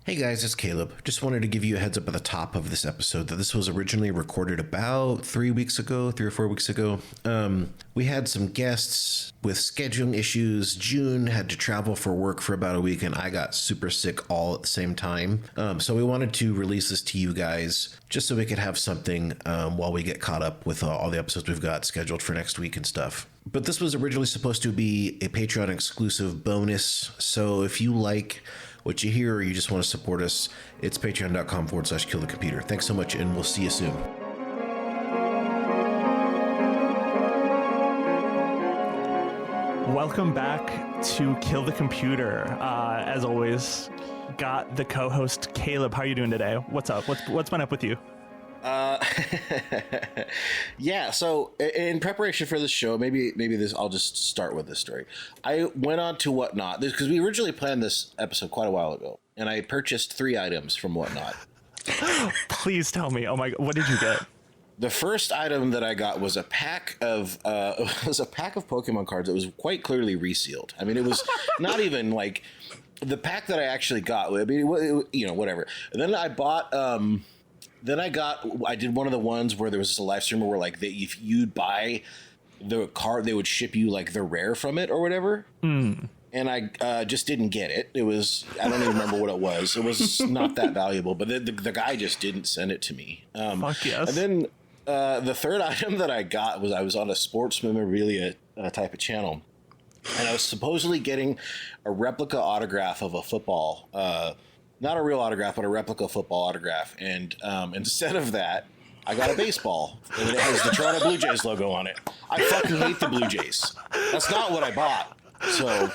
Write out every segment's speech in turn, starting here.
Hey guys, it's Caleb. Just wanted to give you a heads up at the top of this episode that this was originally recorded about 3 or 4 weeks ago. We had some guests with scheduling issues. June had to travel for work for about a week, and I got super sick all at the same time. So we wanted to release this to you guys just so we could have something while we get caught up with all the episodes we've got scheduled for next week and stuff. But this was originally supposed to be a Patreon exclusive bonus. So if you like what you hear or you just want to support us, it's patreon.com/killthecomputer. Thanks so much, and we'll see you soon. Welcome back to Kill the Computer. As always, got the co-host Caleb. How are you doing today? What's up? What's been up with you? Yeah, so in preparation for this show, maybe this, I'll just start with this story. I went on to Whatnot, because we originally planned this episode quite a while ago, and I purchased 3 items from Whatnot. Please tell me. Oh my God, what did you get? The first item that I got was a pack of Pokemon cards that was quite clearly resealed. I mean, it was not even like the pack that I actually got. I mean, whatever. And then I bought. I did one of the ones where there was just a live streamer where like if you'd buy the card, they would ship you like the rare from it or whatever. And I just didn't get it. It was, I don't even remember what it was. It was not that valuable, but the guy just didn't send it to me. Fuck yes. And then the third item that I got was I was on a sports memorabilia type of channel, and I was supposedly getting a replica autograph of a football, not a real autograph, but a replica football autograph. And instead of that, I got a baseball, and it has the Toronto Blue Jays logo on it. I fucking hate the Blue Jays. That's not what I bought. So,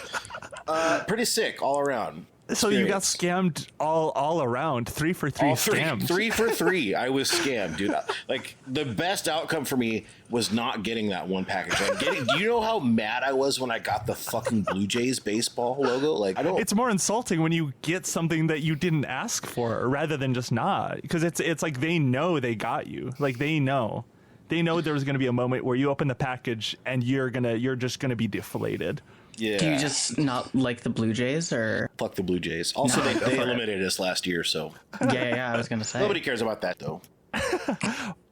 pretty sick all around. So you got scammed all around. 3 for 3 scams. 3 for 3. I was scammed, dude. Like, the best outcome for me was not getting that one package. Do you know how mad I was when I got the fucking Blue Jays baseball logo? Like, I don't. It's more insulting when you get something that you didn't ask for rather than just not, because it's like they know they got you. Like they know there was going to be a moment where you open the package and you're just gonna be deflated. Yeah. Do you just not like the Blue Jays, or? Fuck the Blue Jays. Also, No, they eliminated us last year, so. Yeah, I was going to say. Nobody cares about that, though.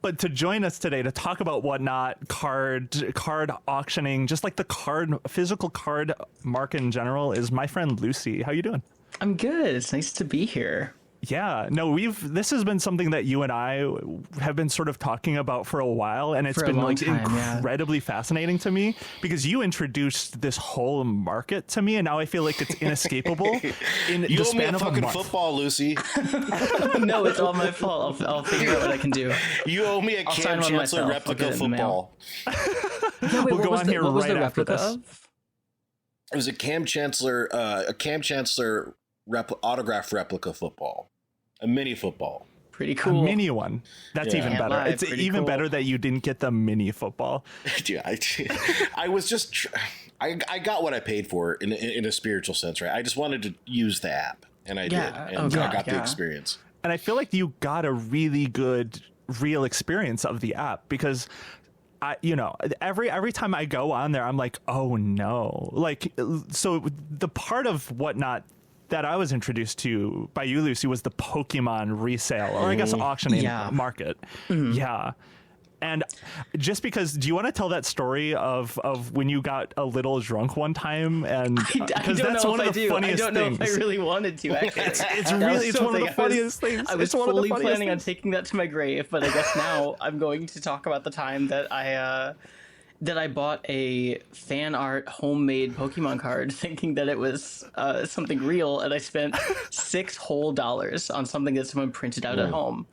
But to join us today to talk about Whatnot, card auctioning, just like the physical card market in general, is my friend Lucy. How you doing? I'm good. It's nice to be here. Yeah, no, this has been something that you and I have been sort of talking about for a while, and it's been like incredibly fascinating to me because you introduced this whole market to me, and now I feel like it's inescapable. In You the owe me span a of a fucking month. football, Lucy. No, it's all my fault. I'll figure out what I can do. You owe me a I'll Cam sign one Chancellor myself. I'll get replica it in the mail. football. Yeah, wait, We'll go on here what was right the after replica this. of? It was a Cam Chancellor autograph replica football. A mini football. Pretty A cool. mini one. That's Yeah. even Can't better. lie, It's pretty even cool. better that you didn't get the mini football. Yeah, I was just, I got what I paid for in a spiritual sense, right? I just wanted to use the app, and I did, and I got the experience. And I feel like you got a really good real experience of the app because every time I go on there, I'm like, oh no. Like, so the part of Whatnot that I was introduced to by you, Lucy, was the Pokemon resale, or I guess auctioning market. Mm-hmm. Yeah. And just because, do you want to tell that story of when you got a little drunk one time? And because that's one of the funniest things. I don't know if I really wanted to, actually. It's one of the funniest things. I was fully planning on taking that to my grave, but I guess now I'm going to talk about the time that I bought a fan art homemade Pokemon card thinking that it was something real, and I spent $6 whole on something that someone printed out at home.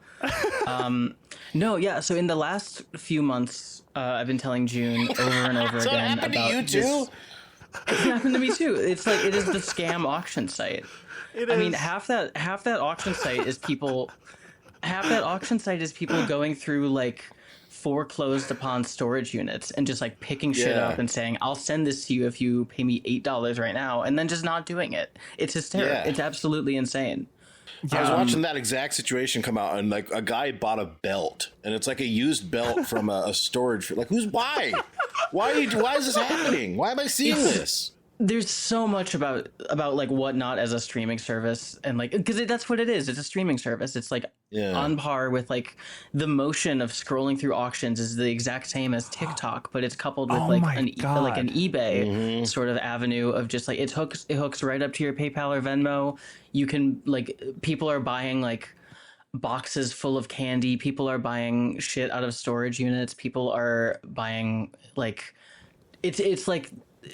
So in the last few months, I've been telling June over and over So again it happened about to you too? It happened to me too. It's like, it is the scam auction site. It I is. mean, half that auction site is people going through like foreclosed upon storage units and just like picking shit up and saying, I'll send this to you if you pay me $8 right now, and then just not doing it. It's hysterical. Yeah. It's absolutely insane. I was watching that exact situation come out, and like a guy bought a belt, and it's like a used belt from a storage. Like, why is this happening? Why am I seeing this? there's so much about like Whatnot as a streaming service, and like because that's what it is. It's a streaming service. It's like on par with like the motion of scrolling through auctions is the exact same as TikTok, but it's coupled with like an eBay sort of avenue of just like it hooks right up to your PayPal or Venmo. You can like people are buying like boxes full of candy. People are buying shit out of storage units. People are buying like it's like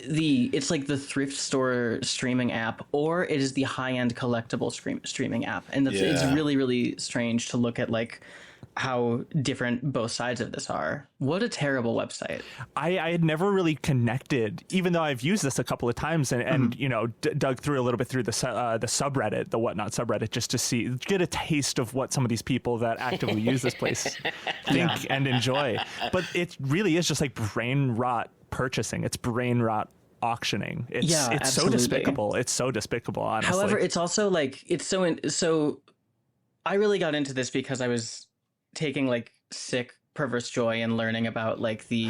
the thrift store streaming app, or it is the high-end collectible streaming app, and it's really, really strange to look at like how different both sides of this are. What a terrible website. I had never really connected, even though I've used this a couple of times and you know, dug through a little bit through the subreddit, the Whatnot subreddit, just to get a taste of what some of these people that actively use this place think and enjoy. But it really is just like brain rot purchasing. It's brain rot auctioning. It's so despicable. It's so despicable, honestly. However, it's also like so I really got into this because I was taking like sick perverse joy in learning about like the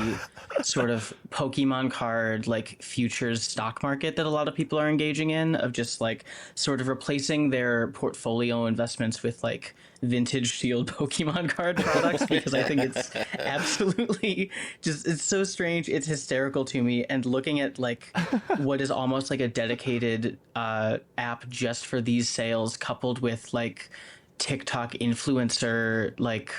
sort of Pokemon card like futures stock market that a lot of people are engaging in, of just like sort of replacing their portfolio investments with like vintage sealed Pokemon card products, because I think it's absolutely just, it's so strange. It's hysterical to me. And looking at like what is almost like a dedicated app just for these sales, coupled with like TikTok influencer like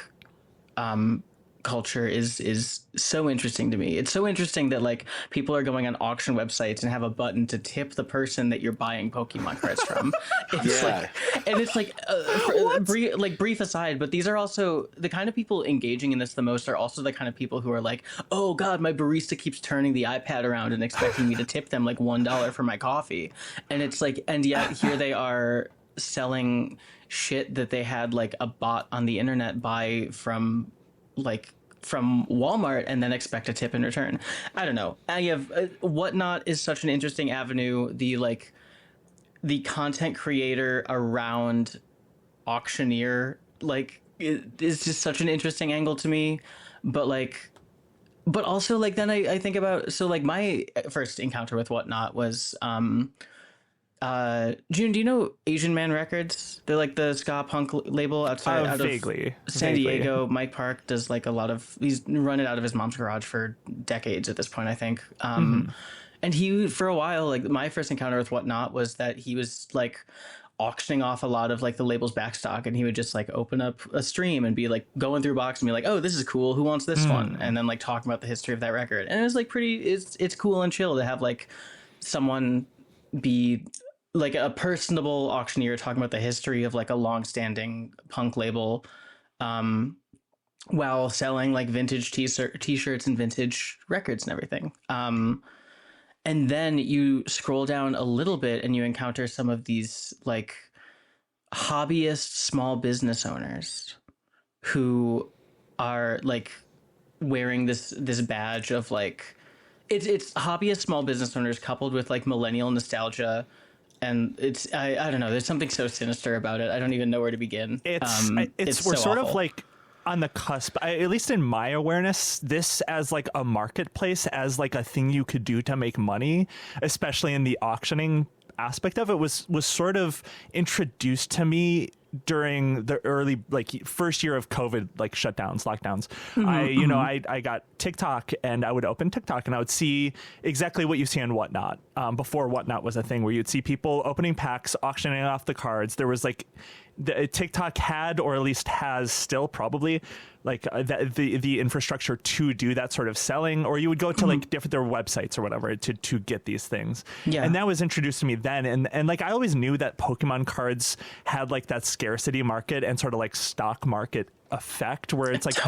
culture is so interesting to me. It's so interesting that like people are going on auction websites and have a button to tip the person that you're buying Pokemon cards from. It's like, and it's like brief aside, but these are also the kind of people engaging in this the most are also the kind of people who are like, oh god, my barista keeps turning the iPad around and expecting me to tip them like $1 for my coffee. And it's like, and yet here they are selling shit that they had like a bot on the internet buy from Walmart and then expect a tip in return. I don't know. I have Whatnot is such an interesting avenue. The content creator around auctioneer like is just such an interesting angle to me. But also like then I think about, so like my first encounter with Whatnot was June, do you know Asian Man Records? They're like the ska punk label out of San Diego. Mike Park does like a lot of, he's run it out of his mom's garage for decades at this point, I think. And he, for a while, like my first encounter with Whatnot was that he was like auctioning off a lot of like the label's backstock, and he would just like open up a stream and be like going through box and be like, oh, this is cool, who wants this one? And then like talking about the history of that record. And it was like it's cool and chill to have like someone be like a personable auctioneer talking about the history of like a long-standing punk label, while selling like vintage t-shirts and vintage records and everything. And then you scroll down a little bit and you encounter some of these like hobbyist small business owners who are like wearing this badge of like, it's hobbyist small business owners coupled with like millennial nostalgia. And it's I don't know. There's something so sinister about it. I don't even know where to begin. We're so sort awful. Of like on the cusp. At least in my awareness, this as like a marketplace, as like a thing you could do to make money, especially in the auctioning aspect of it, was sort of introduced to me during the early like first year of COVID, like shutdowns, lockdowns. I got TikTok, and I would open TikTok and I would see exactly what you see on Whatnot. Before Whatnot was a thing, where you'd see people opening packs, auctioning off the cards. There was like TikTok had, or at least has still probably, like the infrastructure to do that sort of selling, or you would go to like their websites or whatever to get these things. Yeah. And that was introduced to me then. And like I always knew that Pokemon cards had like that scarcity market and sort of like stock market effect, where it's like,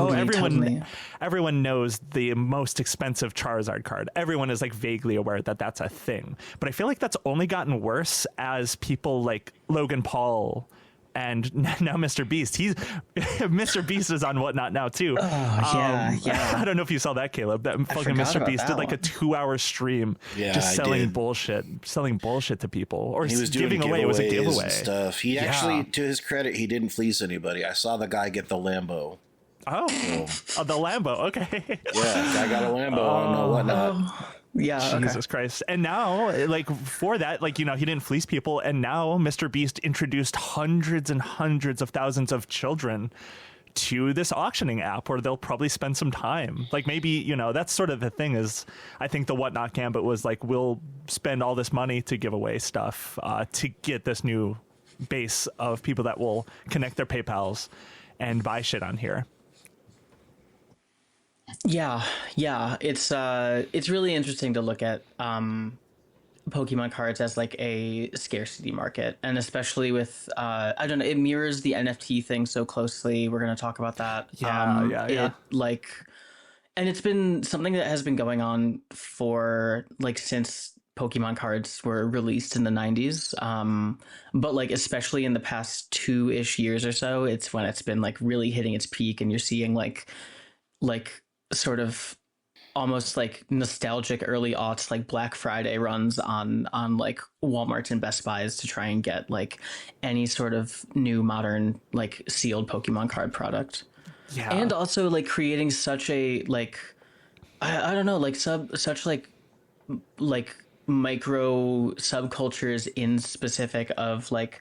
everyone knows the most expensive Charizard card. Everyone is like vaguely aware that that's a thing. But I feel like that's only gotten worse as people like Logan Paul and now Mr. Beast. Mr. Beast is on Whatnot now too. Yeah. I don't know if you saw that, Caleb. That fucking Mr. Beast did like a 2-hour stream just selling bullshit to people, or he was giving away. It was a giveaway and stuff. He actually, to his credit, he didn't fleece anybody. I saw the guy get the Lambo. The Lambo. Okay. Yeah, I got a Lambo on Whatnot. Yeah. Jesus Christ. And now, like, for that, like, he didn't fleece people. And now Mr. Beast introduced hundreds and hundreds of thousands of children to this auctioning app where they'll probably spend some time. Like, maybe, that's sort of the thing is, I think the Whatnot Gambit was like, we'll spend all this money to give away stuff to get this new base of people that will connect their PayPals and buy shit on here. Yeah. It's really interesting to look at Pokemon cards as like a scarcity market, and especially with I don't know, it mirrors the NFT thing so closely. We're going to talk about that. Yeah. And it's been something that has been going on for like since Pokemon cards were released in the 90s. But like, especially in the past 2-ish years or so, it's when it's been like really hitting its peak, and you're seeing like sort of almost like nostalgic early aughts, like Black Friday runs on like Walmart and Best Buys to try and get like any sort of new modern like sealed Pokemon card product. Yeah. And also like creating such a like, I don't know, like such like micro subcultures in specific of like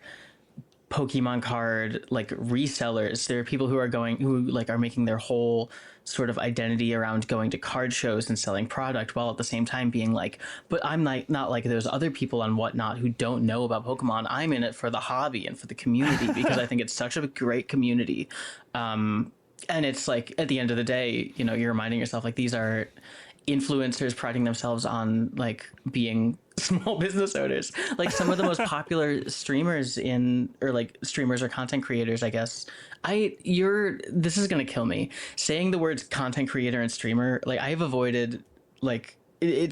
Pokemon card like resellers. There are people who are making their whole sort of identity around going to card shows and selling product, while at the same time being like, but I'm not like those other people on Whatnot who don't know about Pokemon. I'm in it for the hobby and for the community because I think it's such a great community. And it's like, at the end of the day, you're reminding yourself like these are influencers priding themselves on like being small business owners. Like some of the most popular streamers or content creators, I guess. This is gonna kill me saying the words content creator and streamer. Like I've avoided like I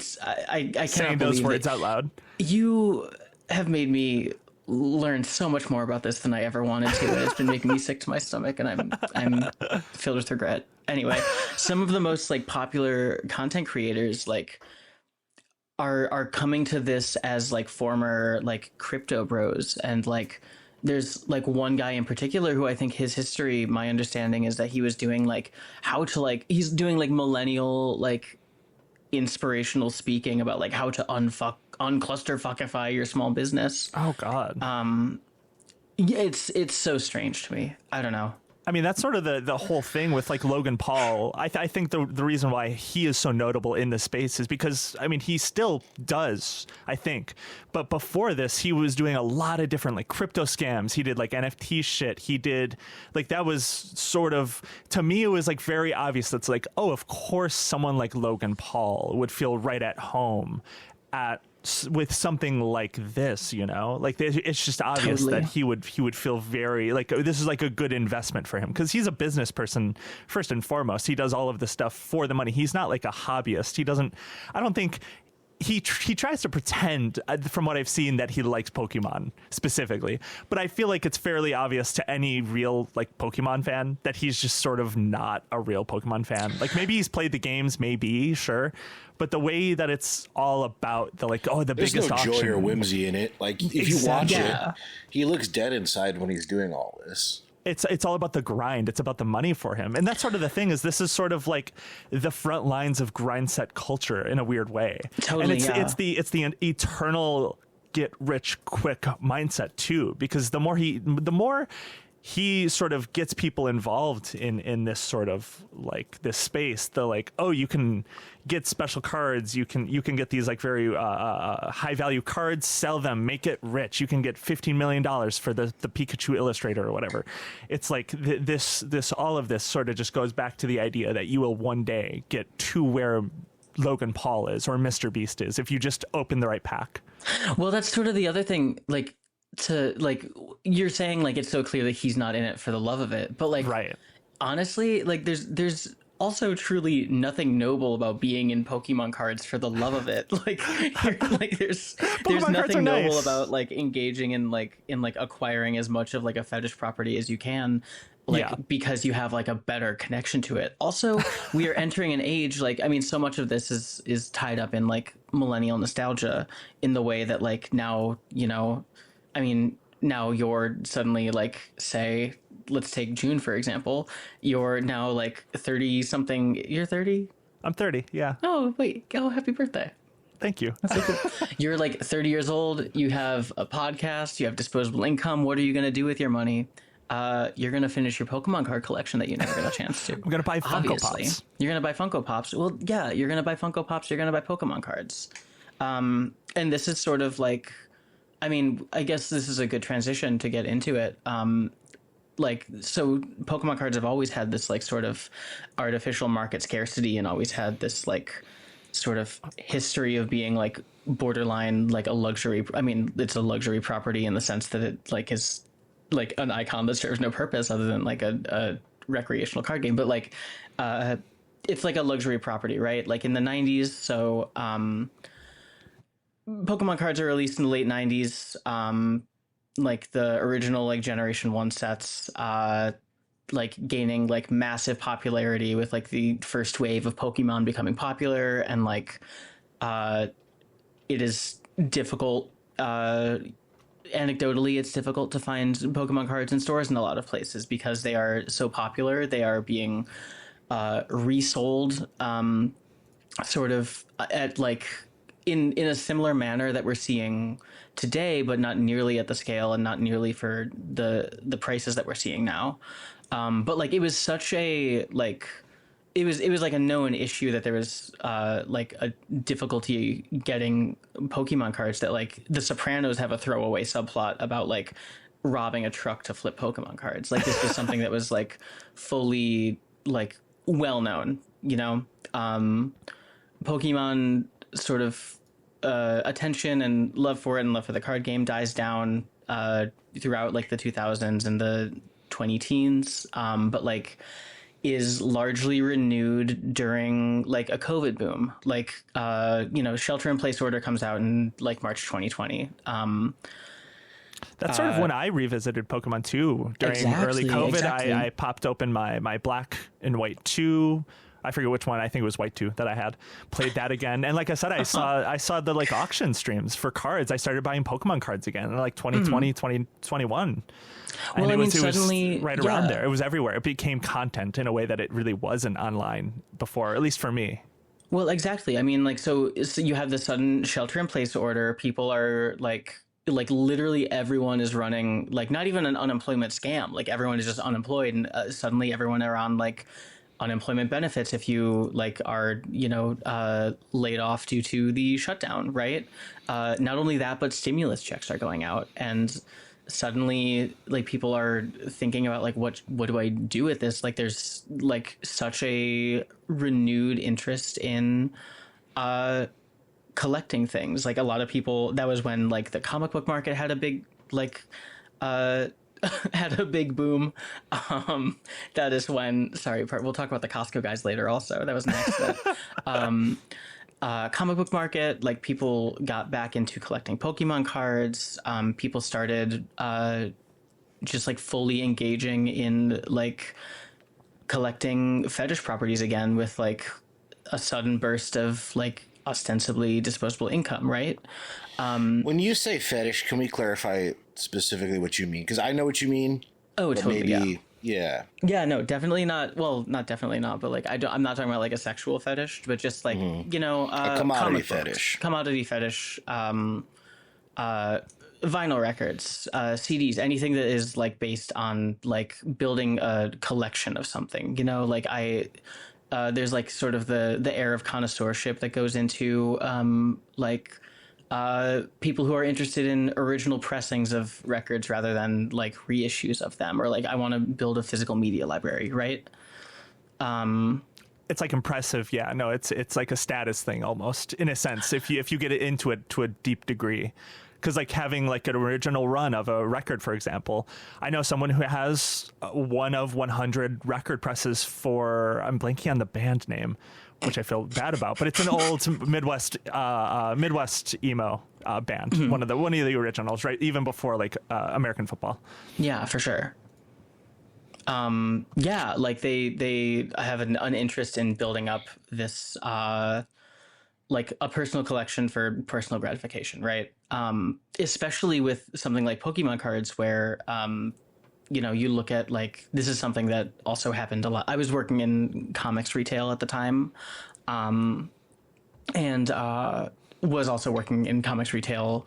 cannot saying those words out loud. You have made me learn so much more about this than I ever wanted to, and it's been making me sick to my stomach, and I'm filled with regret. Anyway, some of the most like popular content creators like are coming to this as like former like crypto bros, and like there's like one guy in particular who I think his history, my understanding is that he was doing like he's doing like millennial like inspirational speaking about like how to unclusterfuckify your small business. Oh God. It's so strange to me. I don't know. I mean, that's sort of the whole thing with like Logan Paul. I think the reason why he is so notable in this space is because, I mean, he still does, I think. But before this, he was doing a lot of different like crypto scams. He did like NFT shit. He did like, that was sort of, to me, it was like very obvious. That's like, oh, of course, someone like Logan Paul would feel right at home with something like this, like it's just obvious Totally. that he would feel very like this is like a good investment for him, because he's a business person first and foremost. He does all of this stuff for the money. He's not like a hobbyist. I don't think he tries to pretend, from what I've seen, that he likes Pokemon specifically, but I feel like it's fairly obvious to any real like Pokemon fan that he's just sort of not a real Pokemon fan. Like maybe he's played the games, maybe, sure, but the way that it's all about the like, the There's biggest no auction. joy or whimsy in it. Like if you watch it, he looks dead inside when he's doing all this. It's all about the grind. It's about the money for him. And that's sort of the thing, is this is sort of like the front lines of grind set culture in a weird way. Totally. And it's the eternal get rich quick mindset too, because the more he sort of gets people involved in this sort of like this space, the like, oh, you can get special cards, you can get these like very high value cards, sell them, make it rich. You can get $15 million for the Pikachu illustrator or whatever. It's like this all of this sort of just goes back to the idea that you will one day get to where Logan Paul is or Mr. Beast is if you just open the right pack. Well, that's sort of the other thing, like, to like, you're saying like it's so clear that he's not in it for the love of it, but like, right, honestly, like there's also truly nothing noble about being in Pokemon cards for the love of it. Like, there's nothing noble about like engaging in acquiring as much of like a fetish property as you can, because you have like a better connection to it. Also, we are entering an age, like, I mean, so much of this is tied up in like millennial nostalgia in the way that like now, I mean, now you're suddenly like, say, let's take June, for example. You're now like 30 something. You're 30? I'm 30. Yeah. Oh, wait. Oh, happy birthday. Thank you. You're like 30 years old. You have a podcast. You have disposable income. What are you going to do with your money? You're going to finish your Pokemon card collection that you never got a chance to. I'm going to buy Funko Pops. You're going to buy Funko Pops. Well, yeah, you're going to buy Funko Pops. You're going to buy Pokemon cards. And this is sort of like, I mean, I guess this is a good transition to get into it. So Pokemon cards have always had this like sort of artificial market scarcity and always had this like sort of history of being like borderline like a luxury. I mean, it's a luxury property in the sense that it like is like an icon that serves no purpose other than like a recreational card game. But like it's like a luxury property, right? Like in the 90s. So Pokemon cards are released in the late 90s. Like the original like Generation 1 sets like gaining like massive popularity with like the first wave of Pokemon becoming popular, and like it is difficult anecdotally it's difficult to find Pokemon cards in stores in a lot of places because they are so popular. They are being resold sort of at like in a similar manner that we're seeing today, but not nearly at the scale and not nearly for the prices that we're seeing now. But like it was such a like it was like a known issue that there was like a difficulty getting Pokemon cards that like The Sopranos have a throwaway subplot about like robbing a truck to flip Pokemon cards. Like this was something that was like fully like well known, you know. Pokemon sort of attention and love for it and love for the card game dies down throughout like the 2000s and the 2010s, but like is largely renewed during like a COVID boom. Like you know, shelter in place order comes out in like March 2020. That's sort of when I revisited Pokemon 2 during early COVID. Exactly. I popped open my Black and White 2. I forget which one. I think it was White 2 that I had. Played that again. And like I said, I saw the like auction streams for cards. I started buying Pokemon cards again in like 2020, 2021. Well, and I mean, suddenly, it was right around there. It was everywhere. It became content in a way that it really wasn't online before, at least for me. Well, exactly. I mean, like, so you have the sudden shelter in place order. People are like literally everyone is running, like not even an unemployment scam. Like everyone is just unemployed, and suddenly everyone are on like unemployment benefits if you like are, you know, laid off due to the shutdown, right? Not only that, but stimulus checks are going out, and suddenly like people are thinking about like what do I do with this? Like there's like such a renewed interest in collecting things. Like a lot of people, that was when like the comic book market had a big like had a big boom. That is when, sorry, we'll talk about the Costco guys later also. That was next. Comic book market, like people got back into collecting Pokemon cards. People started just like fully engaging in like collecting fetish properties again with like a sudden burst of like ostensibly disposable income, right? When you say fetish, can we clarify specifically what you mean? Because I know what you mean. Oh, totally. Maybe, yeah. Yeah, no, definitely not. Well, not definitely not, but like I'm not talking about like a sexual fetish, but just like you know, a commodity fetish. Commodity fetish. Vinyl records, CDs, anything that is like based on like building a collection of something. You know, like there's like sort of the air of connoisseurship that goes into like people who are interested in original pressings of records rather than like reissues of them, or like I want to build a physical media library, right? It's like impressive, yeah. No, it's like a status thing almost in a sense if you get it into it to a deep degree. Because like having like an original run of a record, for example, I know someone who has one of 100 record presses for, I'm blanking on the band name, which I feel bad about, but it's an old Midwest emo band, mm-hmm. one of the originals, right? Even before like American football. Yeah, for sure. Yeah, like they have an interest in building up this like a personal collection for personal gratification, right? Especially with something like Pokemon cards, where you know, you look at like, this is something that also happened a lot. I was working in comics retail at the time, and was also working in comics retail,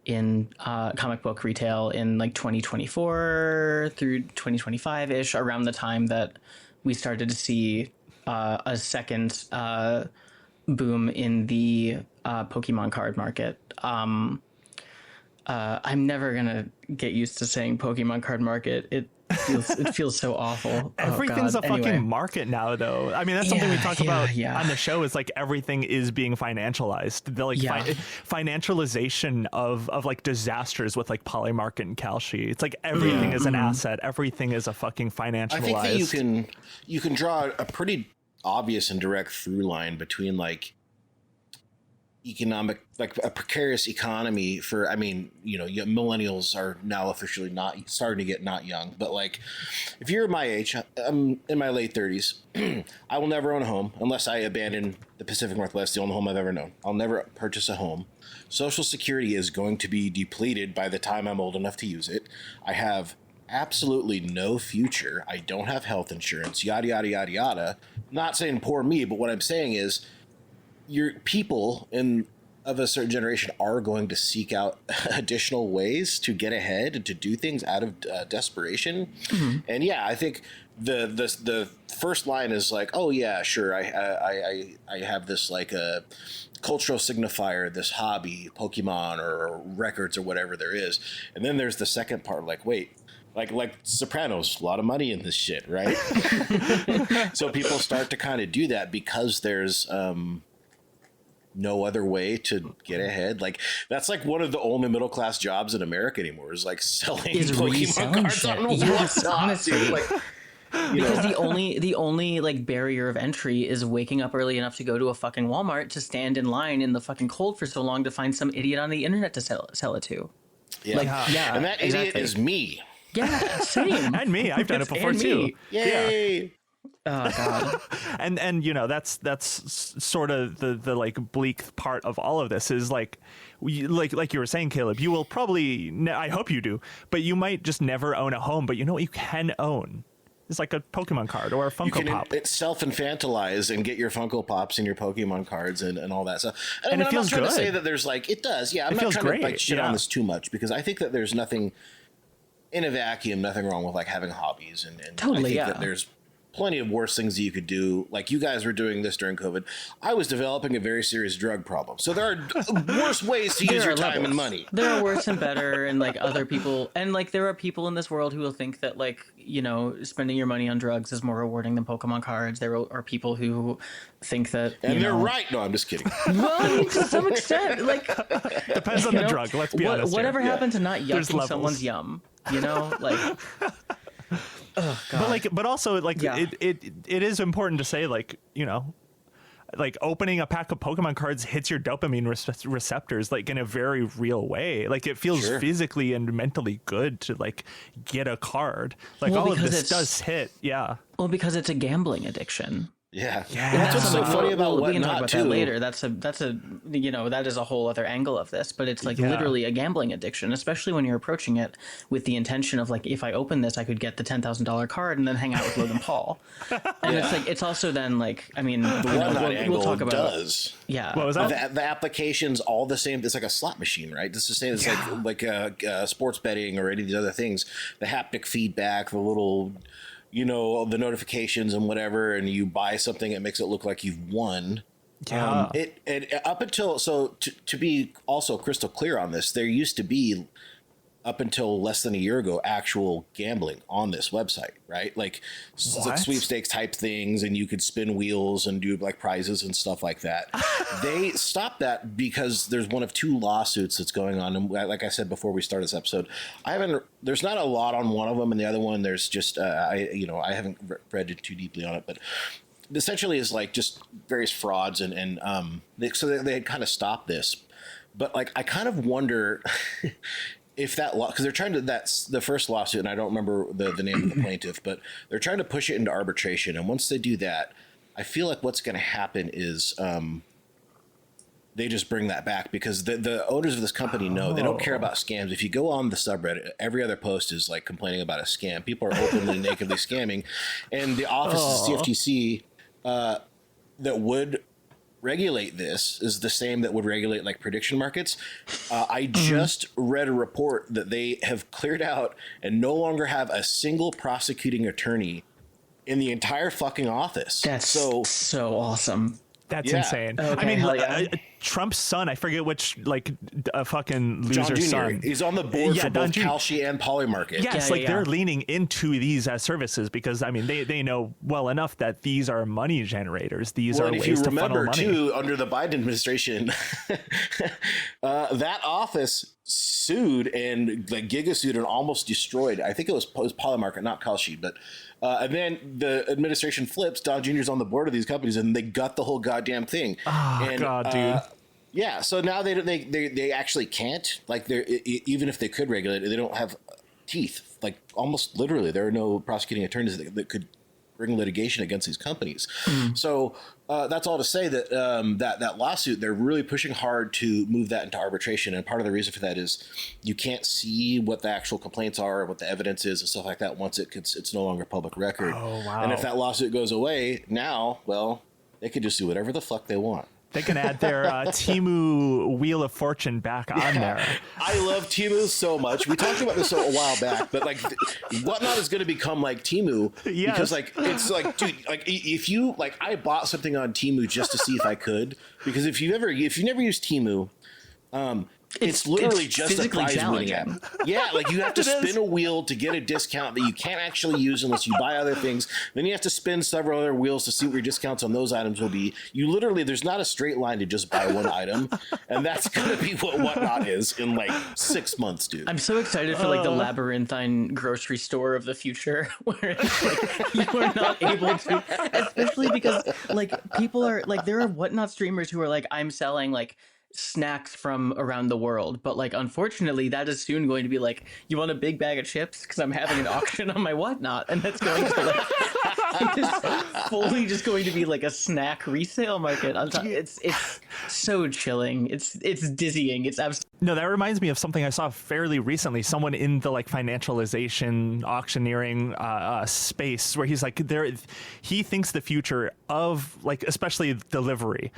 in comic book retail in like 2024 through 2025 ish, around the time that we started to see a second boom in the Pokemon card market. I'm never gonna get used to saying Pokemon card market. It feels so awful. Everything's a fucking market now, though. I mean, that's something we talk about on the show. Is like everything is being financialized. The financialization of like disasters with like Polymarket and Kalshi. It's like everything is an asset. Everything is a fucking financialized. I think that you can draw a pretty obvious and direct through line between like economic, like a precarious economy for, I mean, you know, millennials are now officially not starting to get not young, but like if you're my age, I'm in my late 30s, I will never own a home unless I abandon the Pacific Northwest, the only home I've ever known. I'll never purchase a home. Social Security is going to be depleted by the time I'm old enough to use it. I have absolutely no future. I don't have health insurance, yada, yada, yada, yada. Not saying poor me, but what I'm saying is your people of a certain generation are going to seek out additional ways to get ahead and to do things out of desperation. Mm-hmm. And yeah, I think the first line is like, oh yeah, sure. I have this like a cultural signifier, this hobby, Pokemon or records or whatever there is. And then there's the second part, like, wait, like Sopranos, a lot of money in this shit, right? So people start to kind of do that because there's no other way to get ahead. Like that's like one of the only middle class jobs in America anymore is like selling Pokemon cards shit. on Yes, honestly. Like, because the only like barrier of entry is waking up early enough to go to a fucking Walmart to stand in line in the fucking cold for so long to find some idiot on the internet to sell it to. Yeah. And that idiot is me. Yeah, same. And me. I've done it before too. Yay. Yeah. Oh god. and you know that's sort of the like bleak part of all of this is like like you were saying, Caleb, you will probably, I hope you do, but you might just never own a home. But you know what you can own? It's like a Pokemon card or a Funko Pop. It's self-infantilize and get your Funko Pops and your Pokemon cards and all that stuff. And it feels I'm not trying good. to say that there's like, it does. Yeah, I'm not trying to like shit on this too much because I think that there's nothing in a vacuum, nothing wrong with like having hobbies and totally, I think that there's plenty of worse things that you could do. Like you guys were doing this during COVID. I was developing a very serious drug problem. So there are worse ways to use your time and money. There are worse and better and like other people. And like there are people in this world who will think that like, you know, spending your money on drugs is more rewarding than Pokemon cards. There are people who think that. And they're right. No, I'm just kidding. Well, I mean, to some extent, like. Depends on the drug. Let's be honest. Whatever happened to not yucking someone's yum? You know, like. Oh, God. But also it is important to say, like, you know, like opening a pack of Pokemon cards hits your dopamine receptors like in a very real way. Like it feels physically and mentally good to like get a card. Like all of this does hit. Yeah. Well, because it's a gambling addiction. Yeah. That's what's so funny about what we can talk about that later. That's a you know, that is a whole other angle of this, but it's like literally a gambling addiction, especially when you're approaching it with the intention of like, if I open this, I could get the $10,000 card and then hang out with Logan Paul. And it's like, it's also then like, I mean, we'll talk about Yeah. What was that? The application's all the same. It's like a slot machine, right? It's the same. It's like sports betting or any of these other things. The haptic feedback, the little, you know, the notifications and whatever, and you buy something, it makes it look like you've won. Yeah. It up until, so to be also crystal clear on this, there used to be, up until less than a year ago, actual gambling on this website, right? Like sweepstakes type things, and you could spin wheels and do like prizes and stuff like that. They stopped that because there's one of two lawsuits that's going on. And like I said before we start this episode, there's not a lot on one of them, and the other one there's just I haven't read it too deeply on it, but essentially is like just various frauds and so they had kind of stopped this, but like I kind of wonder. If that law, because they're trying to, that's the first lawsuit, and I don't remember the name of the plaintiff, but they're trying to push it into arbitration. And once they do that, I feel like what's going to happen is they just bring that back because the owners of this company know they don't care about scams. If you go on the subreddit, every other post is like complaining about a scam. People are openly nakedly scamming, and the office of the CFTC that would regulate this is the same that would regulate like prediction markets. I just read a report that they have cleared out and no longer have a single prosecuting attorney in the entire fucking office. That's so awesome. That's insane. Okay, I mean, yeah. Trump's son, I forget which, like, a fucking loser John Jr. son. He's on the board for both Jr. Kalshi and Polymarket. Yes, they're leaning into these as services because, I mean, they know well enough that these are money generators. These are ways to funnel money. Too, under the Biden administration, that office sued and like gigasued and almost destroyed. I think it was Polymarket, not Kalshi, but and then the administration flips. Don Jr.'s on the board of these companies, and they gut the whole goddamn thing. Oh, and, God, dude. Yeah, so now they actually can't. Like, they're even if they could regulate it, they don't have teeth. Like, almost literally, there are no prosecuting attorneys that could bring litigation against these companies. So that's all to say that that lawsuit, they're really pushing hard to move that into arbitration. And part of the reason for that is you can't see what the actual complaints are, what the evidence is, and stuff like that once it's no longer public record. Oh, wow. And if that lawsuit goes away now, well, they could just do whatever the fuck they want. They can add their Temu Wheel of Fortune back on there. I love Temu so much. We talked about this a while back, but like Whatnot is going to become like Temu because like it's like, dude, like if you like, I bought something on Temu just to see if I could, because if you never used Temu, it's literally just a prize winning app. Yeah, like you have to spin a wheel to get a discount that you can't actually use unless you buy other things. Then you have to spin several other wheels to see what your discounts on those items will be. You literally, there's not a straight line to just buy one item, and that's going to be what Whatnot is in like 6 months, dude. I'm so excited for like the labyrinthine grocery store of the future, where it's like you are not able to, especially because like people are like, there are Whatnot streamers who are like, I'm selling like snacks from around the world, but like unfortunately that is soon going to be like, you want a big bag of chips because I'm having an auction on my Whatnot, and that's going to like it's fully just going to be like a snack resale market on top. It's so chilling, it's dizzying, it's absolutely. No, that reminds me of something I saw fairly recently. Someone in the like financialization auctioneering space, where he's like, he thinks the future of like, especially delivery,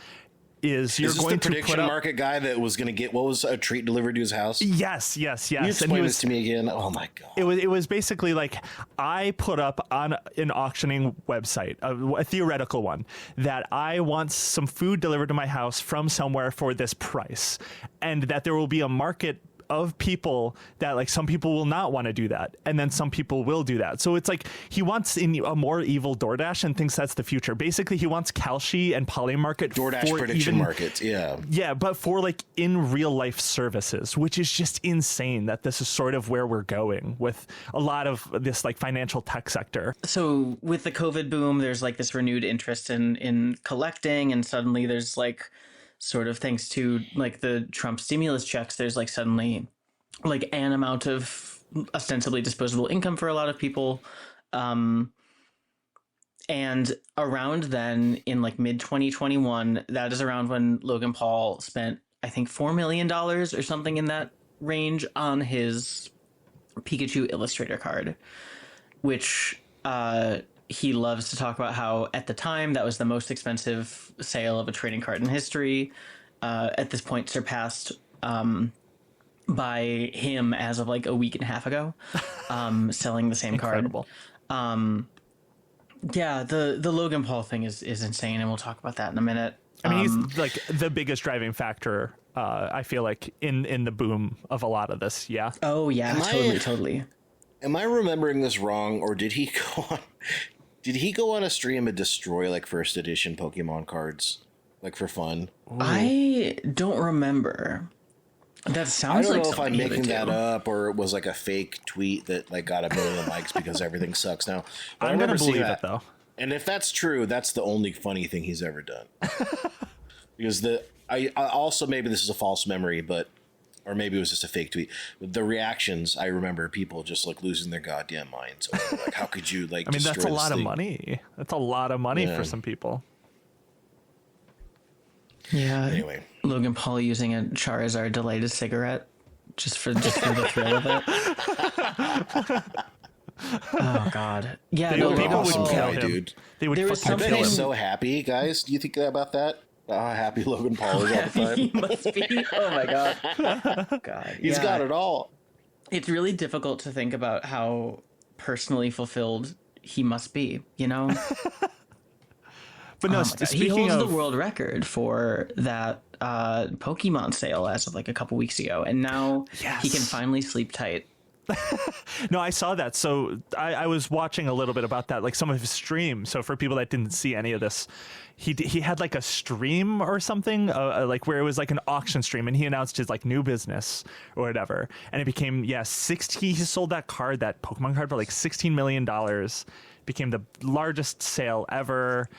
is you're going to prediction put up, market guy that was going to get what was a treat delivered to his house. Yes. You explain this to me again. Oh my god! It was basically like, I put up on an auctioning website, a theoretical one, that I want some food delivered to my house from somewhere for this price, and that there will be a market of people that like, some people will not want to do that, and then some people will do that. So it's like he wants a more evil DoorDash and thinks that's the future. Basically, he wants Kalshi and Polymarket, DoorDash prediction markets. Yeah, but for like in real life services, which is just insane that this is sort of where we're going with a lot of this like financial tech sector. So with the COVID boom, there's like this renewed interest in collecting, and suddenly there's like, sort of thanks to like the Trump stimulus checks, there's like suddenly like an amount of ostensibly disposable income for a lot of people. And around then, in like mid 2021, that is around when Logan Paul spent, I think, $4 million or something in that range on his Pikachu Illustrator card, which he loves to talk about how at the time that was the most expensive sale of a trading card in history. At this point, surpassed by him as of like a week and a half ago, selling the same card. Yeah, the Logan Paul thing is insane, and we'll talk about that in a minute. I mean, he's like the biggest driving factor, I feel like, in the boom of a lot of this. Yeah. Oh yeah, totally. Am I remembering this wrong, or did he go on? Did he go on a stream and destroy like first edition Pokemon cards, like for fun? Ooh. I don't remember. That sounds like, I don't know if I'm making that up, or it was like a fake tweet that like got 1 million likes because everything sucks now. But I'm gonna believe it though. And if that's true, that's the only funny thing he's ever done. Because I also, maybe this is a false memory, but. Or maybe it was just a fake tweet. The reactions, I remember people just like losing their goddamn minds. Like, how could you like? I mean, that's a lot of money. That's a lot of money for some people. Yeah. Anyway, Logan Paul using a Charizard to light a cigarette just for the thrill of it. Oh God. Yeah. People would kill him. dude. They would. I bet he's so happy, guys. Do you think about that? How happy Logan Paul is all the time. He must be. Oh my god. He's got it all. It's really difficult to think about how personally fulfilled he must be, you know? But no, he holds the world record for that Pokemon sale as of like a couple weeks ago, and now he can finally sleep tight. No, I saw that. So I was watching a little bit about that, like some of his streams. So for people that didn't see any of this, he had like a stream or something, like where it was like an auction stream, and he announced his like new business or whatever, and it became he sold that Pokemon card for like $16 million, became the largest sale ever.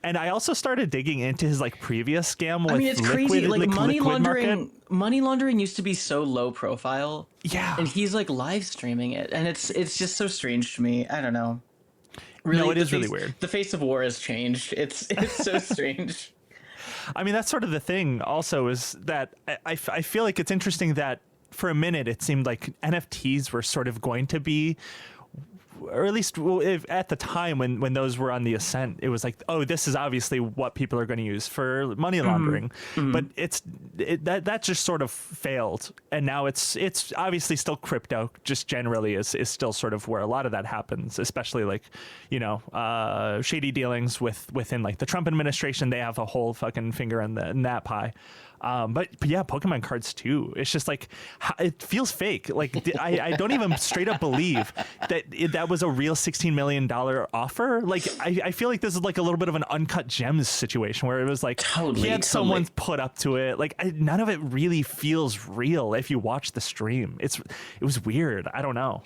And I also started digging into his like previous scam with it's crazy. Like money laundering. Market. Money laundering used to be so low profile. Yeah. And he's like live streaming it, and it's just so strange to me. I don't know. Really, no, it is really weird. The face of war has changed. It's so strange. I mean, that's sort of the thing. Also, is that I feel like it's interesting that for a minute it seemed like NFTs were sort of going to be, or at least at the time when those were on the ascent, it was like, oh, this is obviously what people are going to use for money laundering. Mm-hmm. But that just sort of failed, and now it's obviously still crypto. Just generally is still sort of where a lot of that happens, especially like shady dealings within like the Trump administration. They have a whole fucking finger in that pie. But yeah, Pokemon cards too. It's just like, it feels fake. Like I don't even straight up believe that was a real $16 million offer. Like I feel like this is like a little bit of an Uncut Gems situation where it was like he had someone put up to it. Like none of it really feels real if you watch the stream. It was weird. I don't know.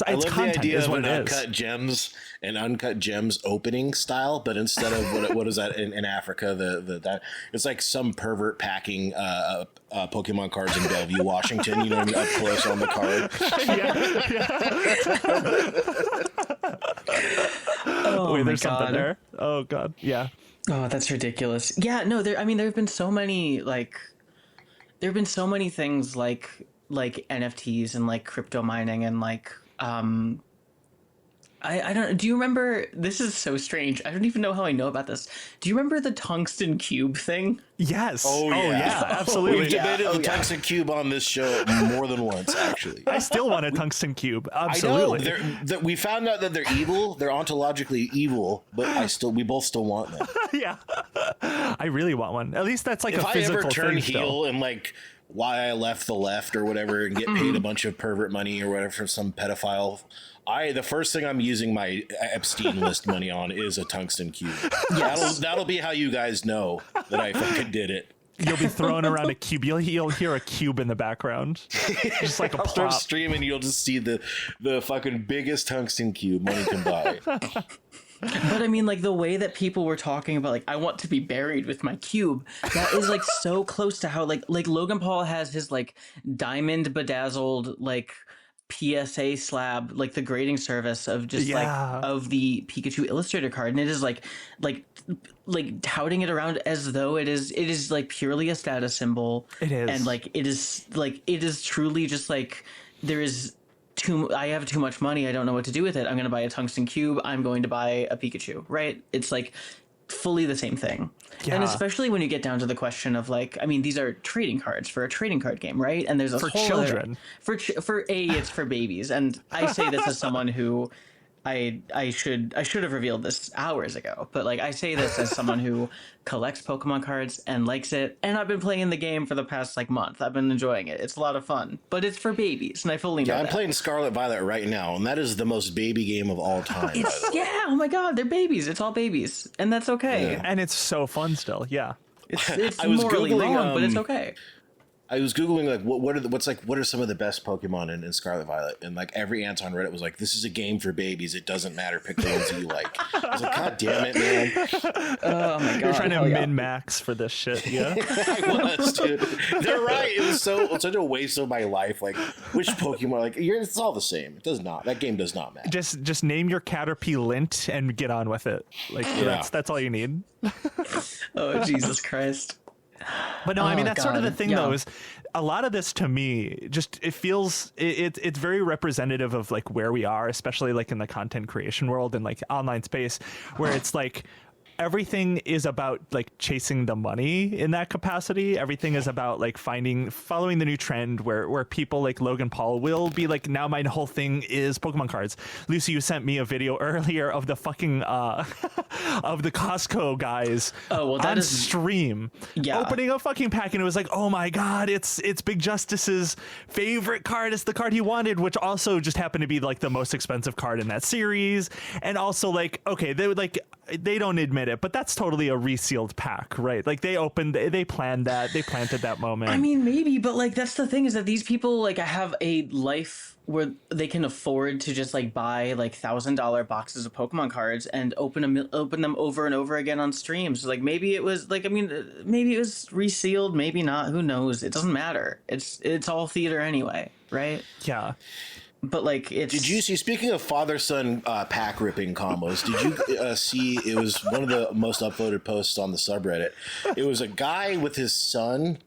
I love content the idea is of what an it is. Uncut Gems opening style, but instead of what is that in Africa? That it's like some pervert packing Pokemon cards in Bellevue, Washington. You know, up close on the card. Oh, wait, there's God. something there. Oh God, yeah. Oh, that's ridiculous. Yeah, no, there have been so many things like NFTs and like crypto mining and like I don't. Do you remember? This is so strange. I don't even know how I know about this. Do you remember the tungsten cube thing? Yes. Oh yeah, absolutely. We've debated the tungsten cube on this show more than once, actually. I still want a tungsten cube. Absolutely. I know. We found out that they're evil. They're ontologically evil, but we both still want them. Yeah. I really want one. At least that's like if a physical thing. If I ever turn heel still. And like why I left the left or whatever and get paid a bunch of pervert money or whatever from some pedophile, the first thing I'm using my Epstein list money on is a tungsten cube. Yes. That'll be how you guys know that I fucking did it. You'll be throwing around a cube. You'll hear a cube in the background, just like a I'll plop. start streaming. You'll just see the fucking biggest tungsten cube money can buy. But I mean, like the way that people were talking about, like, I want to be buried with my cube. That is like so close to how like Logan Paul has his like diamond bedazzled like PSA slab, like the grading service of just like of the Pikachu Illustrator card, and it is like touting it around as though it is like purely a status symbol. It is, and like it is truly just like I have too much money. I don't know what to do with it. I'm going to buy a tungsten cube. I'm going to buy a Pikachu, right? It's like fully the same thing. Yeah. And especially when you get down to the question of like, I mean, these are trading cards for a trading card game, right? And there's a for whole children. It's for babies. And I say this as someone who I should have revealed this hours ago, but like I say this as someone who collects Pokemon cards and likes it, and I've been playing the game for the past like month. I've been enjoying it. It's a lot of fun, but it's for babies, and I fully know that. I'm playing Scarlet Violet right now, and that is the most baby game of all time. Oh my God, they're babies. It's all babies, and that's okay. Yeah. And it's so fun still. Yeah, it's morally wrong, but it's okay. I was Googling like what are some of the best Pokemon in Scarlet Violet, and like every answer on Reddit was like, this is a game for babies, it doesn't matter, pick the ones that you like. I was like, God damn it, man. Oh my God. You're trying to min-max for this shit, yeah? I was, dude. They're right. It was such a waste of my life. Like, which Pokemon, like, it's all the same. It does not. That game does not matter. Just name your Caterpie Lint and get on with it. Like, that's all you need. Oh, Jesus Christ. But no, I mean, that's sort of the thing, though, is a lot of this to me, just it feels it's very representative of like where we are, especially like in the content creation world and like online space, where it's like everything is about like chasing the money in that capacity. Everything is about like following the new trend where people like Logan Paul will be like, now my whole thing is Pokemon cards. Lucy, you sent me a video earlier of the fucking of the Costco guys on stream opening a fucking pack, and it was like, oh my god, it's Big Justice's favorite card. It's the card he wanted, which also just happened to be like the most expensive card in that series. And also like, okay, they don't admit it, but that's totally a resealed pack, right? Like they planned that, they planted that moment. I mean, maybe, but like that's the thing, is that these people like have a life where they can afford to just like buy like $1,000 boxes of Pokemon cards and open them over and over again on streams. Like maybe it was like, I mean, maybe it was resealed, maybe not. Who knows? It doesn't matter. It's all theater anyway, right? Yeah. But like, did you see, speaking of father-son pack ripping combos, did you see, it was one of the most upvoted posts on the subreddit. It was a guy with his son,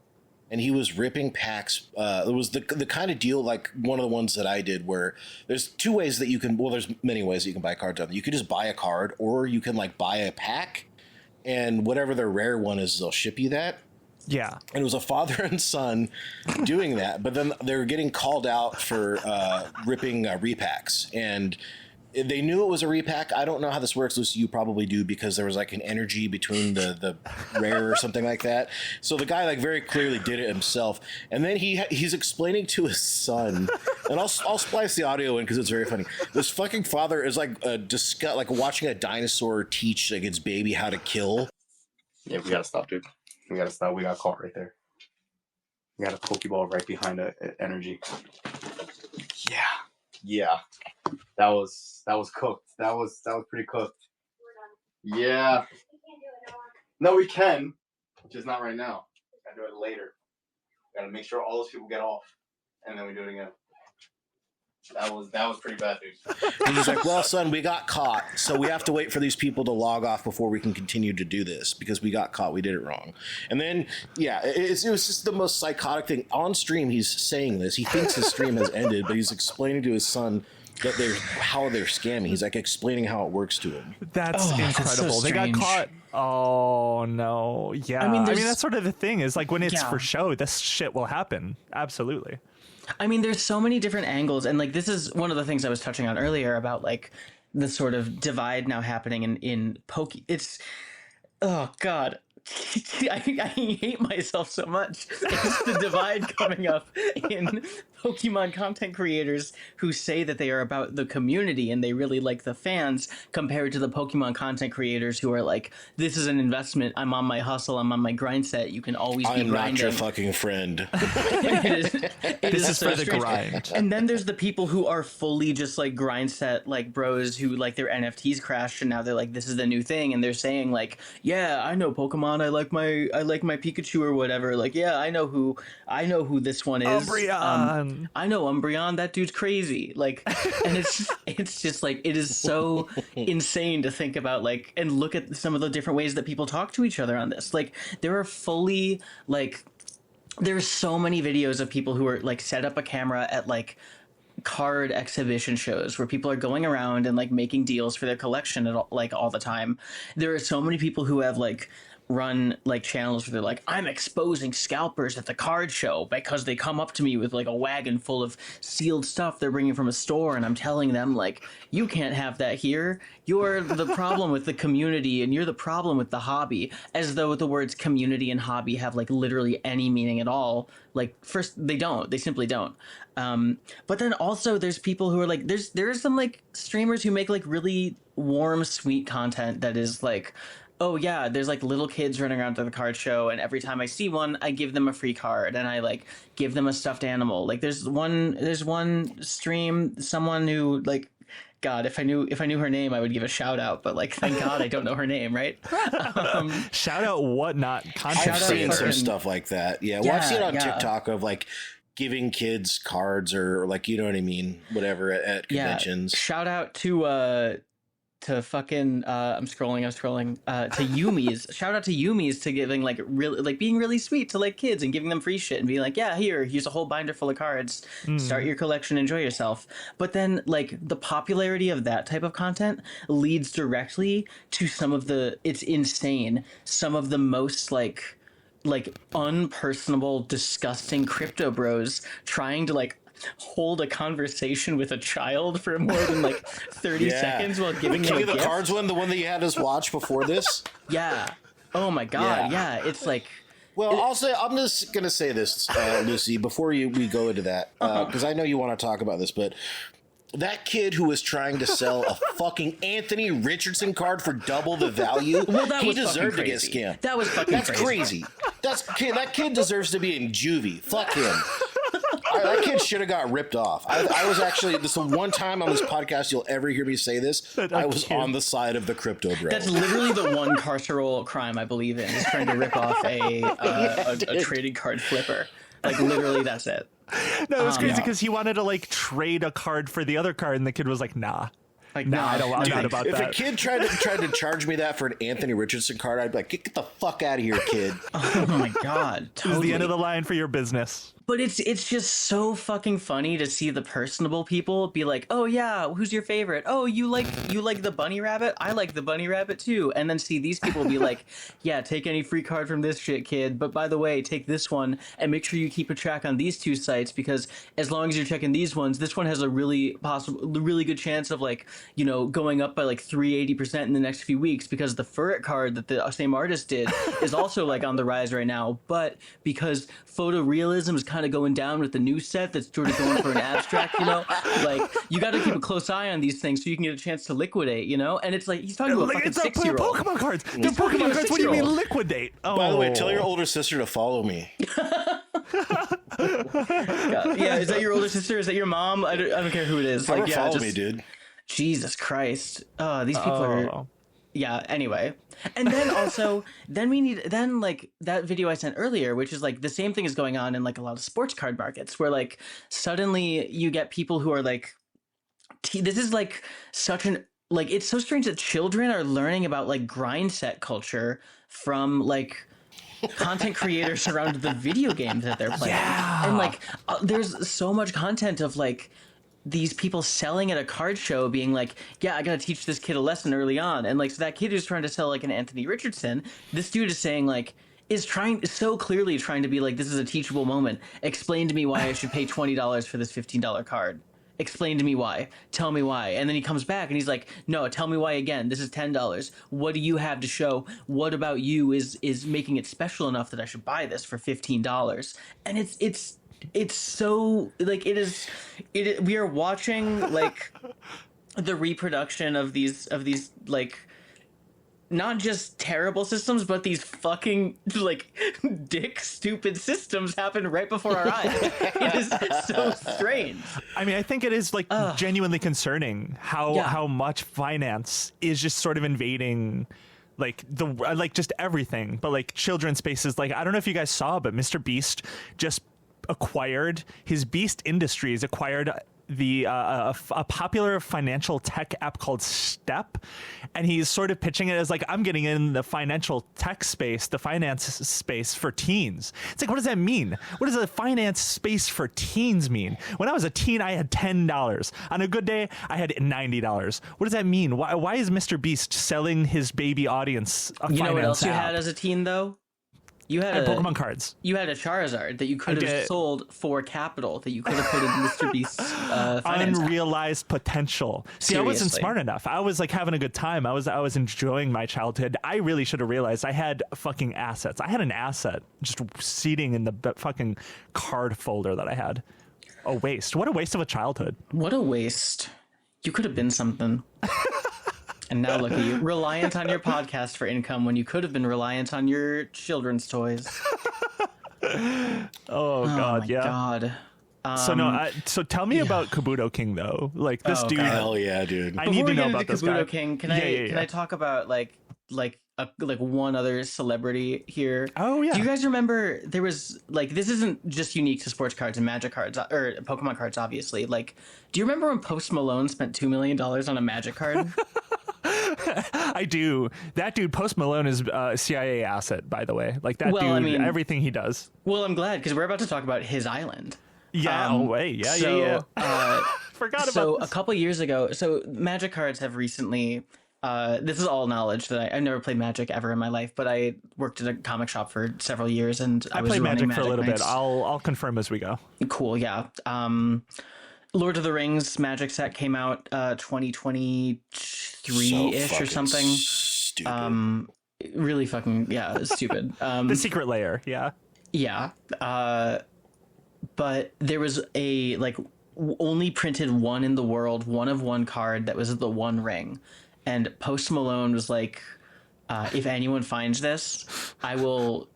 and he was ripping packs. It was the kind of deal, like one of the ones that I did, where there's two ways that you can, well, there's many ways that you can buy cards on. You can just buy a card, or you can like buy a pack, and whatever the rare one is, they'll ship you that. Yeah. And it was a father and son doing that, but then they were getting called out for ripping repacks, and they knew it was a repack. I don't know how this works, Lucy. You probably do, because there was like an energy between the rare or something like that. So the guy like very clearly did it himself, and then he's explaining to his son, and I'll splice the audio in because it's very funny. This fucking father is like like watching a dinosaur teach like its baby how to kill. Yeah, we gotta stop, dude. We gotta stop. We got caught right there. We got a Pokeball right behind energy. Yeah. That was cooked. That was pretty cooked. Yeah. No, we can. Just not right now. Gotta do it later. Gotta make sure all those people get off, and then we do it again. That was pretty bad, dude. And he's like, well, son, we got caught, so we have to wait for these people to log off before we can continue to do this, because we got caught. We did it wrong. And then, yeah, it was just the most psychotic thing. On stream, he's saying this. He thinks his stream has ended, but he's explaining to his son that how they're scamming. He's like explaining how it works to him. That's incredible. So they got caught. Oh no. Yeah. I mean, that's sort of the thing, is like when it's for show, this shit will happen. Absolutely. I mean, there's so many different angles, and like this is one of the things I was touching on earlier about like the sort of divide now happening in It's, oh god, I hate myself so much. It's the divide coming up in Pokemon content creators who say that they are about the community and they really like the fans, compared to the Pokemon content creators who are like, this is an investment. I'm on my hustle. I'm on my grind set. You can always be grinding. I'm not your fucking friend. This is for the grind. And then there's the people who are fully just like grind set, like bros who like their NFTs crashed and now they're like, this is the new thing. And they're saying like, yeah, I know Pokemon. I like my Pikachu or whatever. Like, yeah, I know who this one is. Umbreon. I know Umbreon. That dude's crazy. Like, and it's just like, it is so insane to think about, like, and look at some of the different ways that people talk to each other on this. Like, there are fully like, there's so many videos of people who are like set up a camera at like card exhibition shows where people are going around and like making deals for their collection at all the time. There are so many people who have like run like channels where they're like, I'm exposing scalpers at the card show because they come up to me with like a wagon full of sealed stuff they're bringing from a store, and I'm telling them like, you can't have that here. You're the problem with the community and you're the problem with the hobby, as though the words community and hobby have like literally any meaning at all. Like, first, they simply don't. But then also there's people who are like, there's some like streamers who make like really warm, sweet content that is like, oh yeah, there's like little kids running around to the card show, and every time I see one, I give them a free card, and I like give them a stuffed animal. Like there's one stream, someone who like, God, if I knew her name, I would give a shout out. But like, thank God I don't know her name, right? Shout out whatnot content. I've seen some stuff like that. Yeah, well, I've seen it on TikTok of like giving kids cards or like, you know what I mean, whatever at conventions. Shout out to fucking I'm scrolling to Yumi's. Shout out to Yumi's to giving like really like being really sweet to like kids and giving them free shit and being like, yeah, here's a whole binder full of cards. Start your collection, enjoy yourself. But then like the popularity of that type of content leads directly to it's insane, some of the most like unpersonable, disgusting crypto bros trying to like hold a conversation with a child for more than like 30 seconds while giving them a gift. Cards one, the one that you had us watch before this. Yeah. Oh my god. Yeah. It's like. Well, I'm just gonna say this, Lucy, before we go into that, because I know you want to talk about this, but that kid who was trying to sell a fucking Anthony Richardson card for double the value, he deserved to get scammed. That was fucking crazy. That kid deserves to be in juvie. Fuck him. That kid should have got ripped off. I was actually, this is the one time on this podcast you'll ever hear me say this, I was on the side of the crypto bro. That's literally the one carceral crime I believe in, is trying to rip off a trading card flipper. Like literally that's it. No, it was crazy because he wanted to like trade a card for the other card, and the kid was like, "Nah, like nah, I don't want that about if that." If a kid tried to charge me that for an Anthony Richardson card, I'd be like, "Get the fuck out of here, kid!" Oh my god, totally. This is the end of the line for your business. But it's just so fucking funny to see the personable people be like, oh yeah, who's your favorite? Oh, you like the bunny rabbit? I like the bunny rabbit too. And then see these people be like, yeah, take any free card from this shit, kid. But by the way, take this one and make sure you keep a track on these two sites, because as long as you're checking these ones, this one has a really good chance of like, you know, going up by like 380% in the next few weeks, because the Furret card that the same artist did is also like on the rise right now. But because photorealism is kind of going down with the new set that's sort of going for an abstract, you know, like you got to keep a close eye on these things so you can get a chance to liquidate, you know. And it's like he's talking about fucking 6-year-old Pokemon cards. They're Pokemon cards. What do you mean liquidate? Oh. By the way, tell your older sister to follow me. Yeah, is that your older sister? Is that your mom? I don't care who it is. Like, yeah, follow me, dude. Jesus Christ. These people are. Yeah, anyway. And then also, then like that video I sent earlier, which is like the same thing is going on in like a lot of sports card markets, where like suddenly you get people who are like, this is like such an, like, it's so strange that children are learning about like grind set culture from like content creators around the video games that they're playing. Yeah. And like, there's so much content of like, these people selling at a card show being like, yeah, I gotta teach this kid a lesson early on. And like, so that kid who's trying to sell like an Anthony Richardson, this dude is saying like, is so clearly trying to be like, this is a teachable moment. Explain to me why I should pay $20 for this $15 card. Explain to me why. Tell me why. And then he comes back and he's like, no, tell me why again. This is $10. What do you have to show? What about you is making it special enough that I should buy this for $15? And it's so like we are watching like the reproduction of these like not just terrible systems, but these fucking like dick stupid systems happen right before our eyes. It is so strange. I mean, I think it is like genuinely concerning how much finance is just sort of invading like just everything, but like children's spaces. Like, I don't know if you guys saw, but Mr. Beast just acquired his Beast Industries acquired the a popular financial tech app called Step, and he's sort of pitching it as like, I'm getting in the financial tech space, the finance space for teens. It's like, what does that mean? What does a finance space for teens mean? When I was a teen, I had $10. On a good day, I had $90. What does that mean? Why is Mr. Beast selling his baby audience a finance app? You know what else you had as a teen though? You had Pokemon cards. You had a Charizard that you could have sold for capital, that you could have put in Mr. Beast's finance unrealized potential. See, seriously. I wasn't smart enough. I was like having a good time. I was enjoying my childhood. I really should have realized I had fucking assets. I had an asset just seating in the fucking card folder that I had. A waste. What a waste of a childhood. What a waste. You could have been something. And now look at you, reliant on your podcast for income when you could have been reliant on your children's toys. Oh God, yeah. God. So tell me about Kabuto King though. Like this dude. Hell yeah, dude. I need to know about this guy. Kabuto King, can I talk about like one other celebrity here? Oh yeah. Do you guys remember there was like, this isn't just unique to sports cards and Magic cards or Pokemon cards, obviously. Like, do you remember when Post Malone spent $2 million on a Magic card? I do. That dude, Post Malone, is a CIA asset, by the way. Like that dude, I mean, everything he does. Well, I'm glad because we're about to talk about his island. Yeah. Forgot about So this. a couple years ago, so Magic cards have recently. This is all knowledge that I've never played Magic ever in my life, but I worked at a comic shop for several years, and I was played running Magic for a little nights. bit. I'll confirm as we go. Cool, yeah. Lord of the Rings Magic set came out 2023-ish or something. Stupid. Really fucking stupid. The Secret Lair, yeah. Yeah. But there was a only printed one in the world, one of one card that was the One Ring, and Post Malone was like, if anyone finds this, I will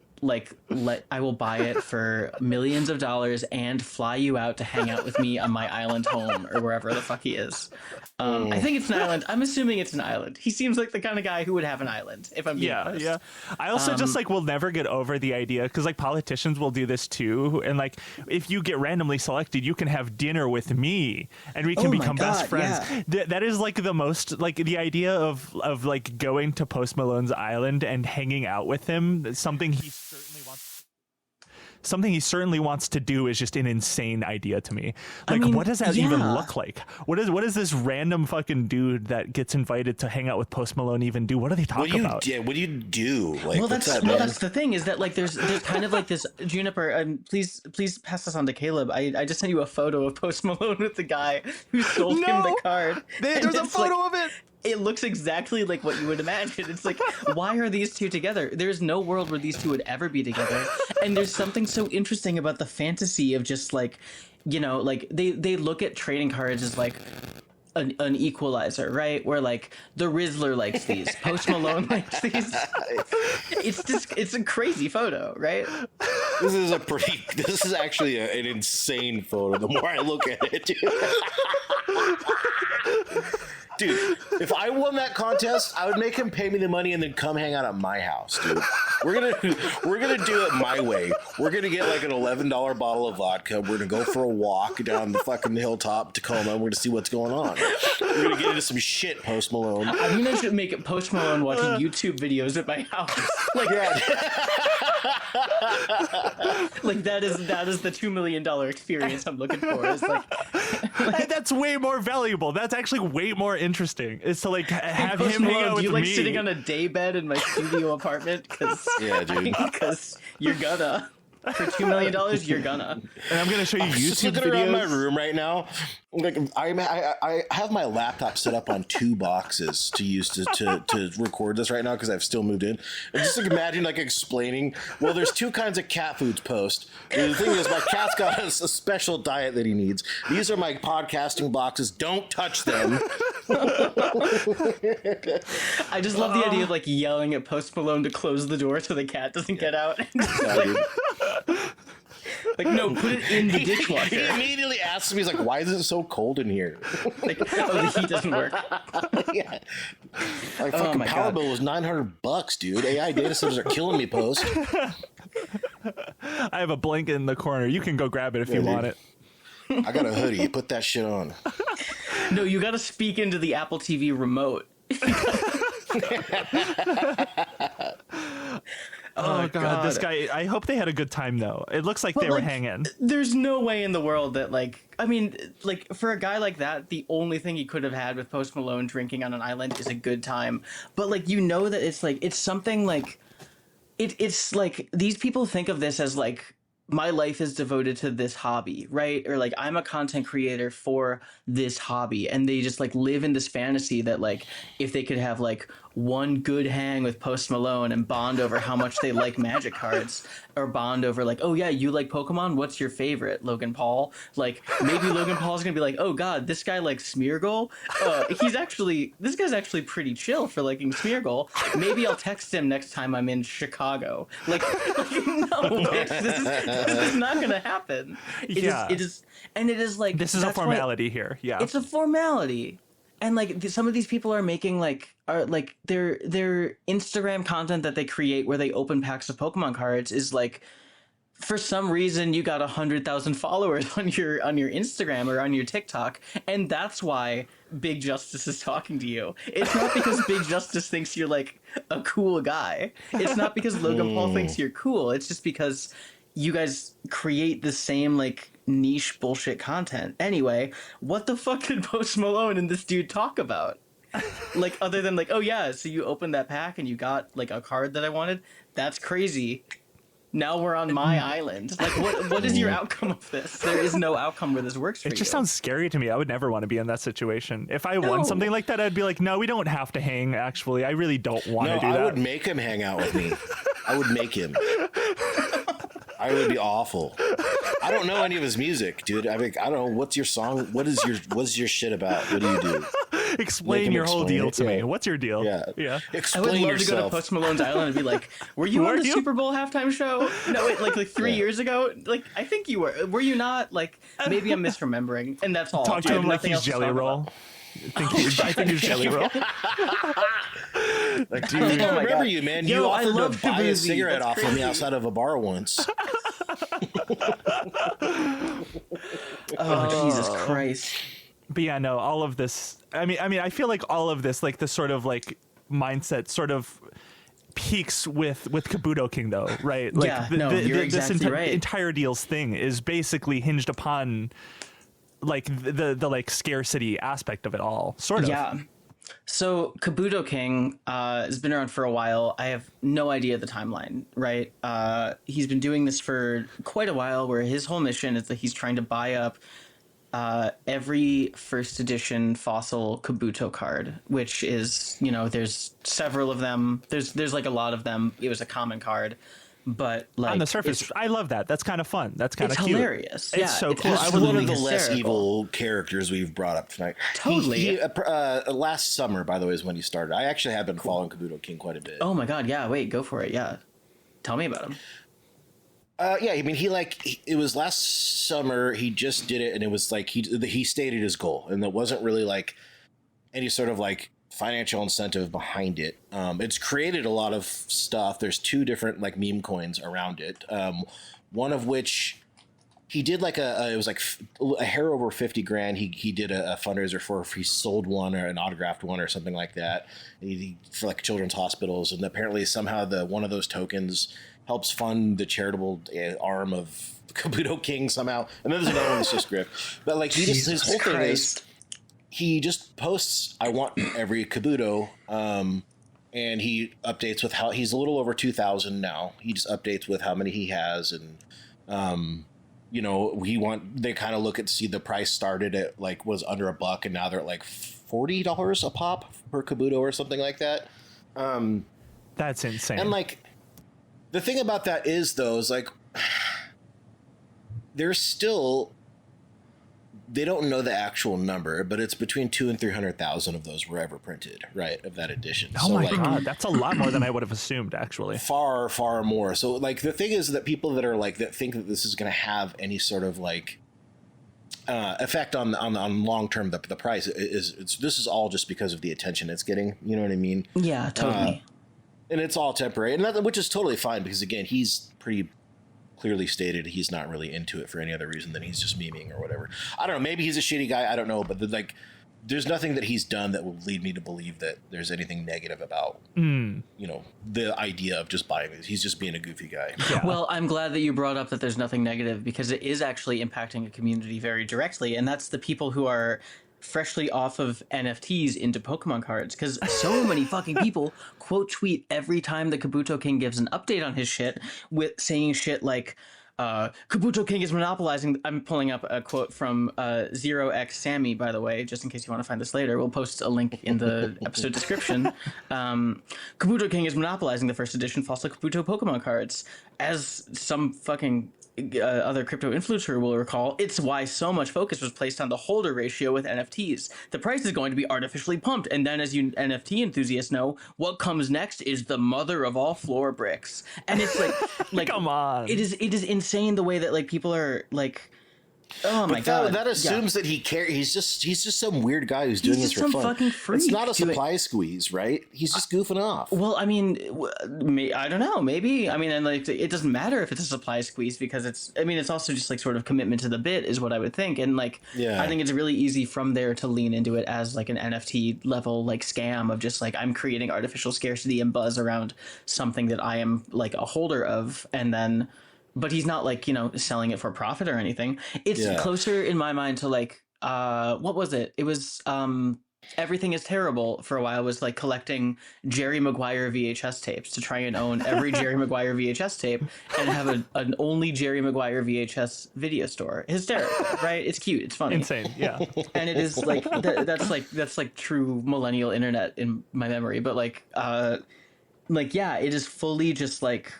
I will buy it for millions of dollars and fly you out to hang out with me on my island home or wherever the fuck he is. I think it's an island. I'm assuming it's an island. He seems like the kind of guy who would have an island, if I'm being honest. Yeah. I also just will never get over the idea, because politicians will do this too, and if you get randomly selected, you can have dinner with me and we can become best friends. Yeah. That is the most the idea of going to Post Malone's island and hanging out with him. Something he certainly wants to do is just an insane idea to me. What does that even look like? What is this random fucking dude that gets invited to hang out with Post Malone even do? What do they talk about? Yeah, what do you do? That's the thing, is that there's kind of this Juniper. Please pass this on to Caleb. I just sent you a photo of Post Malone with the guy who sold him the card. There's a photo of it. It looks exactly like what you would imagine. It's why are these two together? There's no world where these two would ever be together. And there's something so interesting about the fantasy of just they look at trading cards as an equalizer, right? Where the Rizzler likes these, Post Malone likes these. It's a crazy photo, right? This is actually an insane photo. The more I look at it, dude, if I won that contest, I would make him pay me the money and then come hang out at my house, dude. We're gonna do it my way. We're gonna get an $11 bottle of vodka. We're gonna go for a walk down the fucking hilltop Tacoma, and we're gonna see what's going on. We're gonna get into some shit, Post Malone. I'm gonna make it Post Malone watching YouTube videos at my house. That is the $2 million experience I'm looking for. It's that's way more valuable. That's actually way more interesting. Is to have Post him Malone, hang out with do you me. sitting on a daybed in my studio apartment? Yeah, dude. Because you're gonna. For $2 million, you're gonna. And I'm gonna show you YouTube just looking videos. around my room right now. I have my laptop set up on 2 boxes to use to record this right now because I've still moved in. And just imagine explaining. Well, there's 2 kinds of cat foods. Post. The thing is, my cat's got a special diet that he needs. These are my podcasting boxes. Don't touch them. I just love the idea of yelling at Post Malone to close the door so the cat doesn't get out. No, put it in the dishwasher. He immediately asks me, he's like, why is it so cold in here? The heat doesn't work. Yeah. Fucking power bill was $900, dude. AI data centers are killing me, Post. I have a blanket in the corner. You can go grab it if you want it. I got a hoodie. Put that shit on. No, you got to speak into the Apple TV remote. Oh God, this guy. I hope they had a good time though. It looks like they were hanging. There's no way in the world that for a guy like that, the only thing he could have had with Post Malone drinking on an island is a good time. But that it's something it's these people think of this as my life is devoted to this hobby, right? Or I'm a content creator for this hobby, and they just live in this fantasy that if they could have one good hang with Post Malone and bond over how much they like Magic cards, or bond over oh yeah, you like Pokemon, what's your favorite? Logan Paul. Maybe Logan Paul's gonna be oh God, this guy likes Smeargle. This guy's actually pretty chill for liking Smeargle. Maybe I'll text him next time I'm in Chicago. No, bitch, this is not gonna happen. It is this is a formality here. Yeah, it's a formality. And some of these people are making their Instagram content that they create where they open packs of Pokemon cards is for some reason you got 100,000 followers on your Instagram or on your TikTok, and that's why Big Justice is talking to you. It's not because Big Justice thinks you're like a cool guy. It's not because Logan Paul thinks you're cool. It's just because you guys create the same like niche bullshit content. Anyway, what the fuck did Post Malone and this dude talk about? Like, other than like, oh yeah, so you opened that pack and you got like a card that I wanted? That's crazy. Now we're on my island. Like, what is your outcome of this? There is no outcome where this works for you. It just sounds scary to me. I would never want to be in that situation. If I won something like that, I'd be like, no, we don't have to hang, actually. I really don't want to do that. I would make him hang out with me. I would make him. I would be awful. I don't know any of his music, dude. I mean, I don't know. What's your song? What's your shit about? What do you do? Explain your whole deal to me. What's your deal? Yeah. Explain I would love yourself. to go to Post Malone's island and be like, were you on the Super Bowl halftime show? No, wait, like 3 years ago? Like, I think you were. Were you not? Like, maybe I'm misremembering. And that's all. Talk to him like he's Jelly Roll. I think he's Jelly Roll. Like, dude, I think I remember you, man. You offered to buy a cigarette off of me outside of a bar once. Oh, Jesus Christ. But yeah, no, all of this. I mean, I feel like all of this, like this sort of like mindset, sort of peaks with Kabuto King, though, right? Like, yeah, you're exactly right. Entire deal's thing is basically hinged upon like the like scarcity aspect of it all, sort of. Yeah. So Kabuto King has been around for a while. I have no idea the timeline, right? He's been doing this for quite a while, where his whole mission is that he's trying to buy up every first edition fossil Kabuto card, which is, there's several of them. There's like a lot of them. It was a common card. But like, on the surface, I love that. That's kind of fun. That's kind of cute. Hilarious. It's so cool. It's one of the less evil characters we've brought up tonight. Totally. Last summer, by the way, is when he started. I actually have been following Kabuto King quite a bit. Oh my god, yeah. Wait, go for it. Yeah, tell me about him. Yeah, I mean, it was last summer. He just did it, and it was like he stated his goal, and there wasn't really like any sort of like financial incentive behind it. It's created a lot of stuff. There's 2 different like meme coins around it. One of which he did like it was like a hair over 50 grand. He did a fundraiser for if he sold one or an autographed one or something like that. He for like children's hospitals, and apparently somehow one of those tokens helps fund the charitable arm of Kabuto King somehow. And then there's another one that's just grip. But like his whole thing is, he just posts, I want every Kabuto, and he updates with how he's a little over 2,000 now. He just updates with how many he has, and they kind of look at see the price started at like was under $1, and now they're at like $40 a pop per Kabuto or something like that. That's insane. And like the thing about that is though is like there's still. They don't know the actual number, but it's between 200,000 and 300,000 of those were ever printed, right? Of that edition. Oh so my god, that's a lot more than I would have assumed, actually. Far, far more. So, like, the thing is that people that are like that think that this is going to have any sort of like effect on long term the price this is all just because of the attention it's getting. You know what I mean? Yeah, totally. And it's all temporary, and which is totally fine because again, he's pretty clearly stated he's not really into it for any other reason than he's just memeing or whatever. I don't know. Maybe he's a shitty guy. I don't know. But there's nothing that he's done that will lead me to believe that there's anything negative about, the idea of just buying these. He's just being a goofy guy. Yeah. Well, I'm glad that you brought up that there's nothing negative, because it is actually impacting a community very directly. And that's the people who are freshly off of NFTs into Pokemon cards, because so many fucking people quote tweet every time the Kabuto King gives an update on his shit with saying shit like Kabuto King is monopolizing. I'm pulling up a quote from 0x Sammy, by the way, just in case you want to find this later. We'll post a link in the episode description. Kabuto King is monopolizing the first edition fossil Kabuto Pokemon cards. As some fucking other crypto influencer will recall, it's why so much focus was placed on the holder ratio with NFTs. The price is going to be artificially pumped, and then, as you NFT enthusiasts know, what comes next is the mother of all floor bricks. And it's like come on, it is insane the way that like people are like Oh my god! That assumes that he cares. He's just some weird guy who's doing this for fun. Fucking freak. It's not a supply squeeze, right? He's just goofing off. Well, I mean, I don't know. Maybe. I mean, and like, it doesn't matter if it's a supply squeeze because it's. I mean, it's also just like sort of commitment to the bit is what I would think, and like, I think it's really easy from there to lean into it as like an NFT level like scam of just like I'm creating artificial scarcity and buzz around something that I am like a holder of, and then. But he's not like, you know, selling it for profit or anything. It's closer in my mind to like, what was it? It was Everything is Terrible for a while was like collecting Jerry Maguire VHS tapes to try and own every Jerry Maguire VHS tape and have an only Jerry Maguire VHS video store. Hysterical, right? It's cute. It's funny. Insane. Yeah. And it is like, that's like true millennial internet in my memory. But yeah, it is fully just like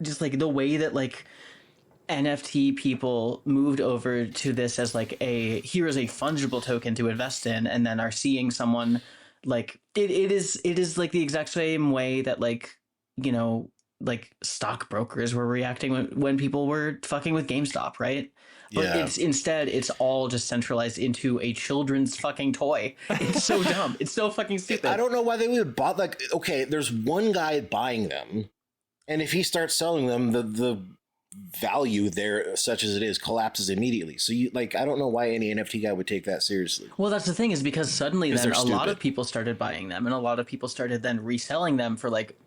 the way that like NFT people moved over to this as like here is a fungible token to invest in, and then are seeing someone like it is like the exact same way that like, you know, like stockbrokers were reacting when people were fucking with GameStop, right? But it's all just centralized into a children's fucking toy. It's so dumb. It's so fucking stupid. I don't know why they would buy, like, okay, there's one guy buying them. And if he starts selling them, the value there, such as it is, collapses immediately. So you like, I don't know why any NFT guy would take that seriously. Well, that's the thing is because suddenly then a lot of people started buying them, and a lot of people started then reselling them for like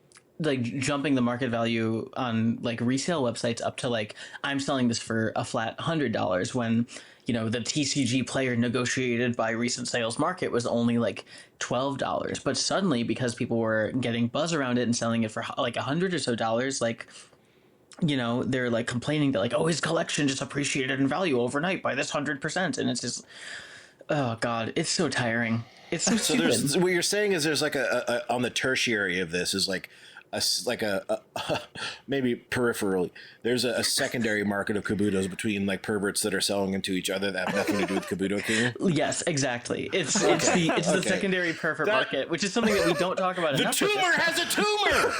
jumping the market value on like resale websites up to like I'm selling this for a flat $100 when. You know, the TCG player negotiated by recent sales market was only like $12. But suddenly, because people were getting buzz around it and selling it for like $100 or so, like, you know, they're like complaining that like, oh, his collection just appreciated in value overnight by this 100%. And it's just, oh God, it's so tiring. It's so stupid. So what you're saying is there's like a on the tertiary of this is like, maybe peripherally there's a secondary market of Kabutos between like perverts that are selling them to each other that have nothing to do with Kabuto King. Yes, exactly. It's the secondary pervert market, which is something that we don't talk about enough. The tumor has a tumor.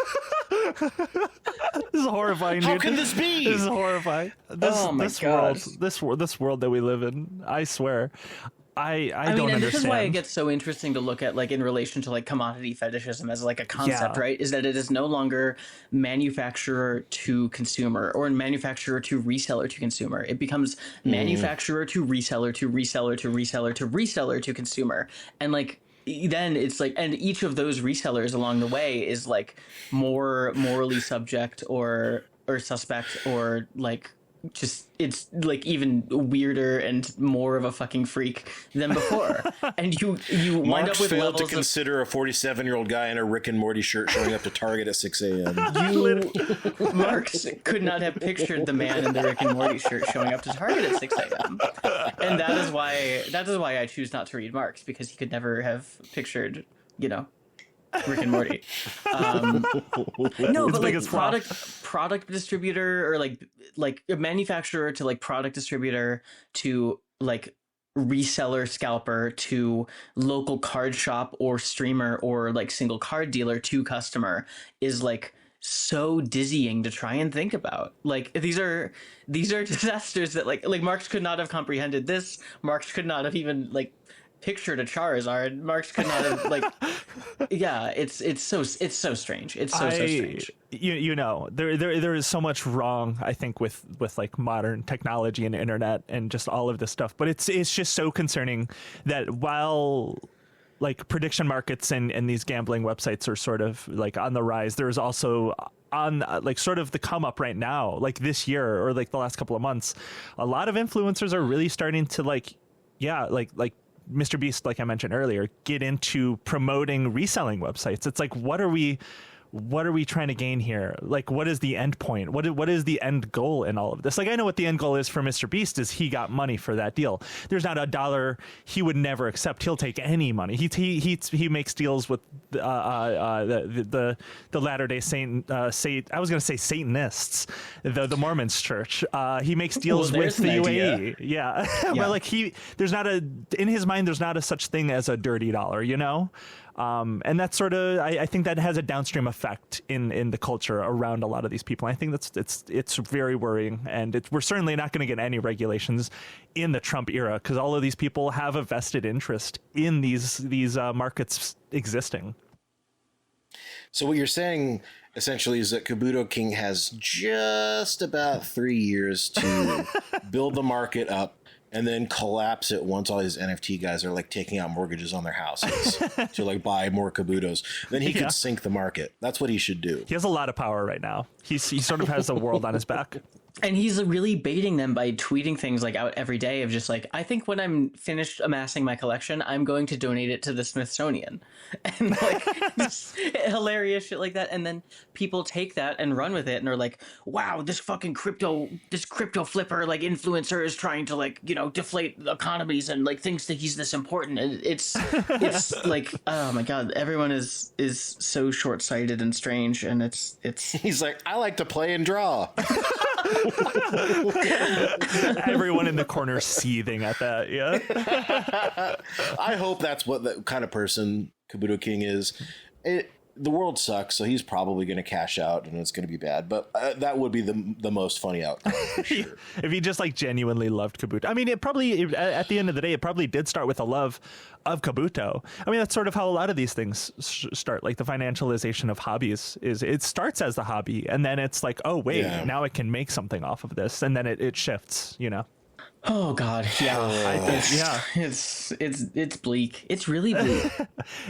This is horrifying. How can this be? This is horrifying. This world that we live in, I swear. I don't understand. This is why it gets so interesting to look at, like, in relation to like commodity fetishism as like a concept, right? Is that it is no longer manufacturer to consumer or manufacturer to reseller to consumer. It becomes manufacturer to reseller to reseller to reseller to reseller to consumer, and like then it's like, and each of those resellers along the way is like more morally subject or suspect or like. Just it's like even weirder and more of a fucking freak than before, and you wind up with failed levels to consider a 47-year-old guy in a Rick and Morty shirt showing up to Target at 6 a.m. Marx could not have pictured the man in the Rick and Morty shirt showing up to Target at 6 a.m. And that is why I choose not to read Marx, because he could never have pictured, you know, Rick and Morty. No, but like product distributor or like a manufacturer to like product distributor to like reseller scalper to local card shop or streamer or like single card dealer to customer is like so dizzying to try and think about. Like these are disasters that like Marx could not have comprehended this. Marx could not have even like pictured a Charizard. Marx could not have like it's so strange. It's so strange. You know, there is so much wrong, I think, with like modern technology and internet and just all of this stuff, but it's just so concerning that while like prediction markets and these gambling websites are sort of like on the rise, there's also on like sort of the come up right now, like this year or like the last couple of months, a lot of influencers are really starting to like Mr. Beast, like I mentioned earlier, get into promoting reselling websites. It's like, what are we trying to gain here? Like, what is the end point? What is the end goal in all of this? Like, I know what the end goal is for Mr. Beast is he got money for that deal. There's not a dollar he would never accept. He'll take any money. He makes deals with the Latter-day Saint. I was going to say Satanists, the Mormons church. He makes deals with the UAE. Yeah. Well, like in his mind, there's not a such thing as a dirty dollar, you know? And that's sort of, I think that has a downstream effect in the culture around a lot of these people. I think it's very worrying, and we're certainly not going to get any regulations in the Trump era because all of these people have a vested interest in these markets existing. So what you're saying essentially is that Kabuto King has just about 3 years to build the market up and then collapse it once all these NFT guys are like taking out mortgages on their houses to like buy more Kabutos. Then he could sink the market. That's what he should do. He has a lot of power right now. He sort of has the world on his back. And he's really baiting them by tweeting things like out every day of just like, I think when I'm finished amassing my collection, I'm going to donate it to the Smithsonian. And like this hilarious shit like that. And then people take that and run with it and are like, wow, this fucking crypto flipper like influencer is trying to like, you know, deflate economies and like thinks that he's this important. And it's like, oh my God, everyone is so short-sighted and strange. And it's He's like, I like to play and draw. Everyone in the corner seething at that. Yeah. I hope that's what the kind of person Kabuto King is. The world sucks, so he's probably going to cash out and it's going to be bad. But that would be the most funny outcome for sure. If he just like genuinely loved Kabuto. I mean, at the end of the day, it probably did start with a love of Kabuto. I mean, that's sort of how a lot of these things start. Like the financialization of hobbies it starts as the hobby, and then it's like, oh wait, now it can make something off of this, and then it shifts. You know. Oh God, yeah, it's bleak. It's really bleak.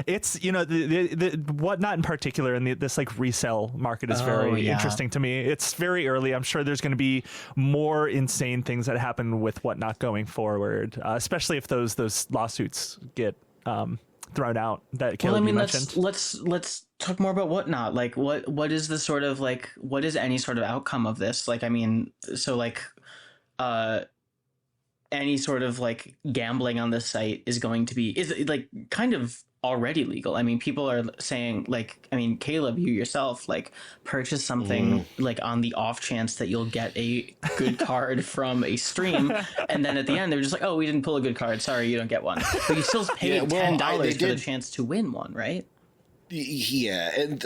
It's, you know, the Whatnot in particular, and this like resale market is very interesting to me. It's very early. I'm sure there's going to be more insane things that happen with Whatnot going forward, especially if those lawsuits get thrown out. That Caleb, you mentioned. Let's talk more about Whatnot. Like, what is the sort of like what is any sort of outcome of this? Like, I mean, so like, any sort of like gambling on this site is like kind of already legal. I mean, people are saying like, I mean, Caleb, you yourself like purchase something like on the off chance that you'll get a good card from a stream. And then at the end, they're just like, oh, we didn't pull a good card. Sorry, you don't get one. But you still paid $10 for the chance to win one, right? Yeah. And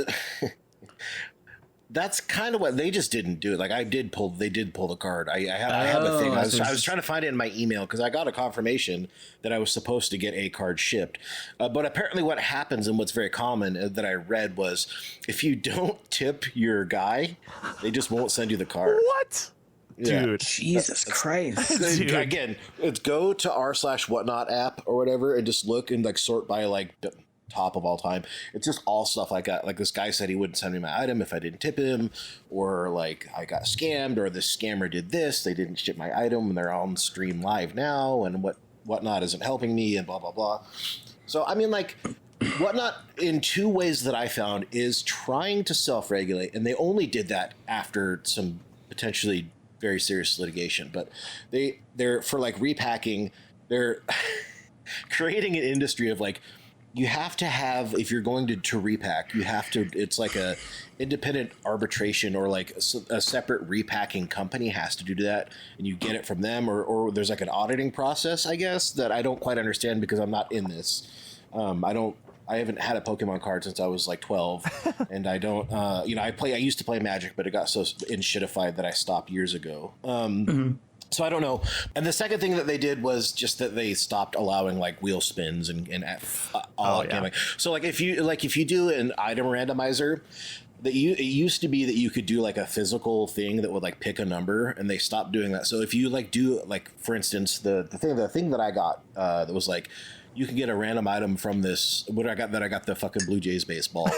that's kind of what they just didn't do it. Like they did pull the card. I have a thing. I was trying to find it in my email because I got a confirmation that I was supposed to get a card shipped. But apparently what happens and what's very common that I read was if you don't tip your guy, they just won't send you the card. What? Yeah. Dude, Jesus Christ. Dude. Again, it's go to r/whatnot app or whatever and just look and like sort by like top of all time. It's just all stuff like that. Like this guy said he wouldn't send me my item if I didn't tip him, or like I got scammed, or this scammer did this, they didn't ship my item and they're on stream live now, and Whatnot isn't helping me, and blah blah blah. So I mean, like Whatnot in two ways that I found is trying to self-regulate, and they only did that after some potentially very serious litigation. But they're for like repacking, they're creating an industry of like, you have to have, if you're going to repack, you have to, it's like a independent arbitration or like a separate repacking company has to do that, and you get it from them, or there's like an auditing process, I guess, that I don't quite understand because I'm not in this. I haven't had a Pokemon card since I was like 12, and I don't, I used to play Magic, but it got so shitified that I stopped years ago. So I don't know. And the second thing that they did was just that they stopped allowing like wheel spins and all gambling. So like if you do an item randomizer, it used to be that you could do like a physical thing that would like pick a number, and they stopped doing that. So if you like do like, for instance, the thing that I got that was like, you can get a random item from this. What I got the fucking Blue Jays baseball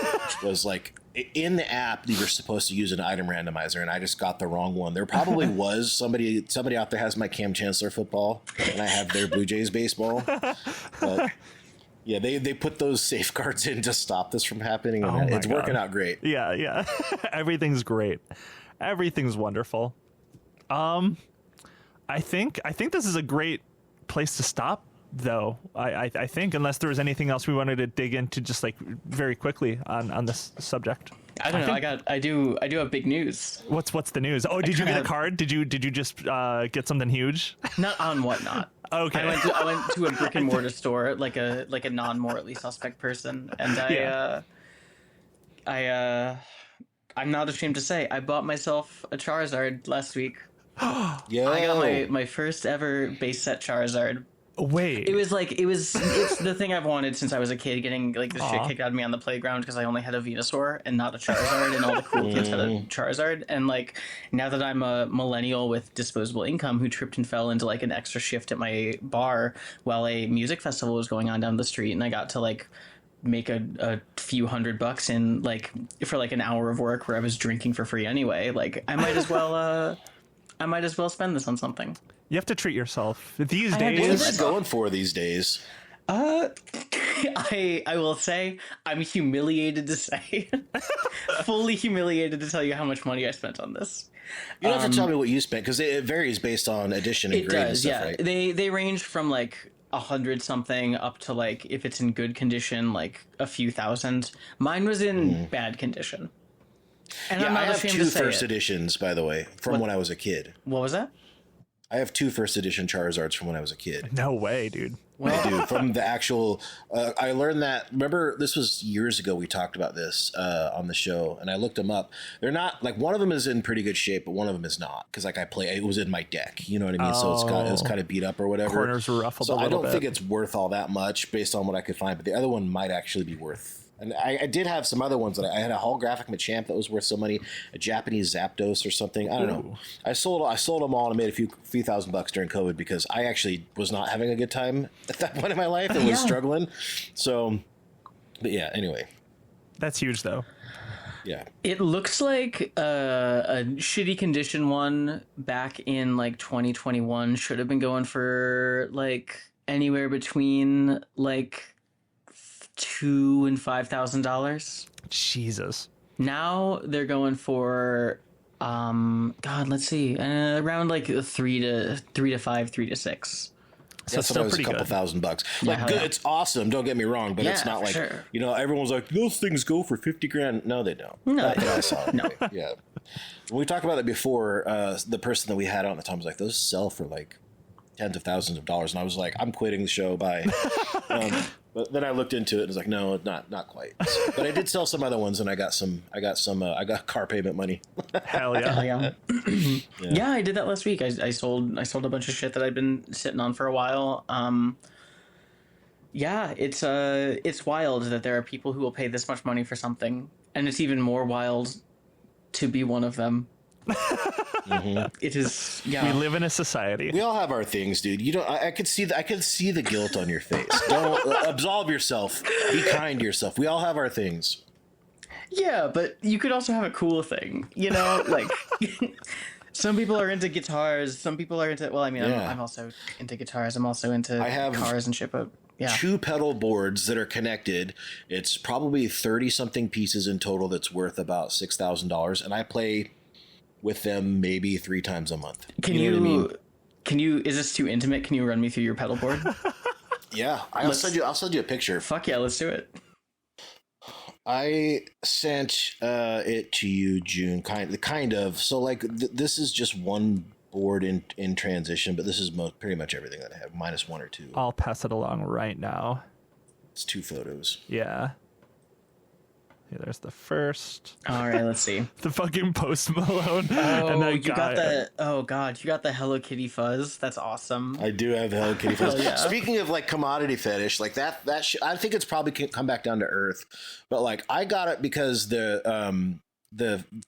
was like in the app you were supposed to use an item randomizer, and I just got the wrong one. There probably was somebody out there has my Cam Chancellor football, and I have their Blue Jays baseball. But yeah, they put those safeguards in to stop this from happening, and it's working out great. Yeah. Everything's great. Everything's wonderful. I think this is a great place to stop, though. I think, unless there was anything else we wanted to dig into just like very quickly on this subject. I don't know. I do have big news. What's the news? Oh, did you get a card? Did you just get something huge? Not on Whatnot. Okay. I went to a brick and mortar store, like a non-morally suspect person, and I'm not ashamed to say I bought myself a Charizard last week. Yeah, I got my first ever base set Charizard. Wait. It's the thing I've wanted since I was a kid, getting like the shit kicked out of me on the playground because I only had a Venusaur and not a Charizard, and all the cool kids had a Charizard. And like now that I'm a millennial with disposable income who tripped and fell into like an extra shift at my bar while a music festival was going on down the street, and I got to like make a few $100 in like for like an hour of work where I was drinking for free anyway. Like I might as well spend this on something. You have to treat yourself these what days. are they going for these days? I will say I'm humiliated to say, fully humiliated to tell you how much money I spent on this. You don't have to tell me what you spent because it varies based on edition and It grade and does, stuff, yeah. right? They range from like 100 something up to like, if it's in good condition, like a few thousand. Mine was in bad condition. And Yeah, I'm not I have ashamed two to say first it. editions, by the way, from when I was a kid. What was that? I have two first edition Charizards from when I was a kid. No way, dude. I do, from the actual. I learned that. Remember, this was years ago. We talked about this on the show, and I looked them up. They're not like one of them is in pretty good shape, but one of them is not because like it was in my deck. You know what I mean? So it was kind of beat up or whatever. Corners were ruffled So a I little don't bit. think it's worth all that much based on what I could find. But the other one might actually be worth. And I did have some other ones that I had a holographic Machamp that was worth some money, a Japanese Zapdos or something. I don't know. I sold them all and made a few $1,000 during COVID because I actually was not having a good time at that point in my life and was struggling. So, but yeah. Anyway, That's huge, though. yeah. It looks like a shitty condition one back in like 2021 should have been going for like anywhere between like $2,000 and $5,000. Jesus. Now they're going for God, let's see, around like 3 to 5, 3 to 6. So That's it's still what I was, pretty a couple good. $1,000. Yeah, Like, hell good, yeah. it's awesome. Don't get me wrong, but it's Yeah, not for like sure. everyone's like those things go for 50 grand. No, they don't. No, Not they that I saw it. No. Yeah. When we talked about it before, the person that we had on at the time was like, those sell for like tens of thousands of dollars, and I was like, I'm quitting the show by. But then I looked into it and was like, no, not quite. So, but I did sell some other ones, and I got car payment money. Hell yeah. Hell yeah. Yeah, I did that last week. I sold a bunch of shit that I'd been sitting on for a while. Yeah, it's wild that there are people who will pay this much money for something, and it's even more wild to be one of them. It is. Yeah, We live in a society. We all have our things, dude. You don't. I could see. I could see the guilt on your face. Don't absolve yourself. Be kind to yourself. We all have our things. Yeah, but you could also have a cool thing, you know, like some people are into guitars, some people are into. Well, I mean, Yeah. I'm also into guitars. I'm also into cars and shit. But yeah, 2 pedal boards that are connected. It's probably 30 something pieces in total. That's worth about $6,000, and I play with them maybe 3 times a month. Can know what I mean? Can you? Is this too intimate? Can you run me through your pedal board? Yeah, I'll send you a picture. Fuck yeah, let's do it. I sent it to you, June. Kind of. So like this is just one board in transition, but this is pretty much everything that I have, minus 1 or 2. I'll pass it along right now. It's 2 photos. Yeah. Here, there's the first. All right, let's see. The fucking Post Malone. Oh, and that you got guy. the. Oh God, you got the Hello Kitty fuzz. That's awesome. I do have Hello Kitty fuzz. Hell yeah. Speaking of like commodity fetish, like that I think it's probably can come back down to earth. But like I got it because the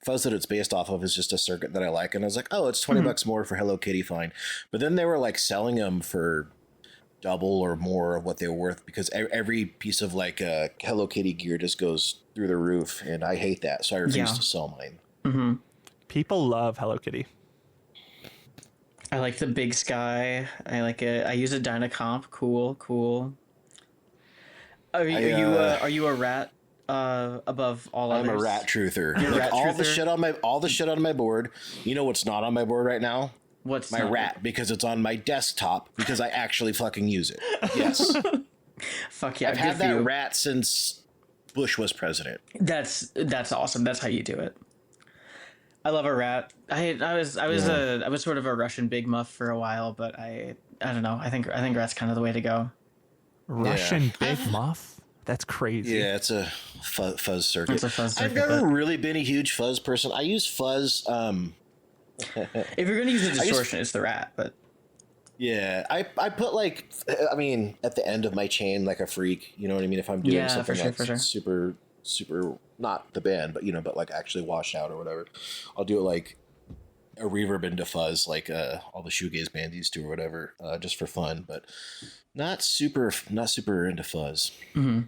fuzz that it's based off of is just a circuit that I like, and I was like, oh, it's $20 more for Hello Kitty, fine. But then they were like selling them for double or more of what they were worth because every piece of like Hello Kitty gear just goes through the roof, and I hate that, so I refuse to sell mine. People love Hello Kitty. I like the Big Sky. I like it. I use a Dynacomp. Cool. Are you a rat? Above all others. I'm a rat truther. You're a Like, rat all the truther? shit on my board. You know what's not on my board right now? What's My not- rat, because it's on my desktop because I actually fucking use it. Yes. Fuck yeah! I've good had for that you. rat since Bush was president. That's awesome. That's how you do it. I love a rat. I was sort of a Russian big muff for a while, but I I don't know. I think that's kind of the way to go. Russian Big Muff? That's crazy. Yeah, it's a fuzz circuit. It's a fuzz circuit. I've never really been a huge fuzz person. I use fuzz. If you're gonna use a distortion, it's the rat. But yeah, I put like, I mean, at the end of my chain, like a freak. You know what I mean? If I'm doing something that's super, not the band, but but like actually washed out or whatever, I'll do it like a reverb into fuzz, like all the shoegaze bands used to or whatever, just for fun, but not super into fuzz. Mm-hmm.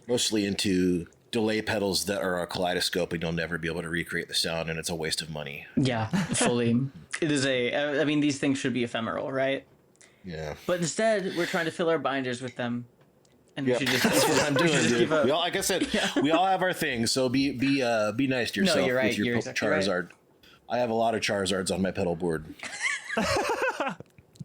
Mostly into delay pedals that are a kaleidoscope and you'll never be able to recreate the sound, and it's a waste of money. Yeah, fully. It is I mean, these things should be ephemeral, right? Yeah. But instead, we're trying to fill our binders with them. And Yep. we should just, That's what I'm doing, dude. give up. We all, like I said, we all have our things, so be nice to yourself. No, you're right. With your You're exactly Charizard. right. I have a lot of Charizards on my pedal board.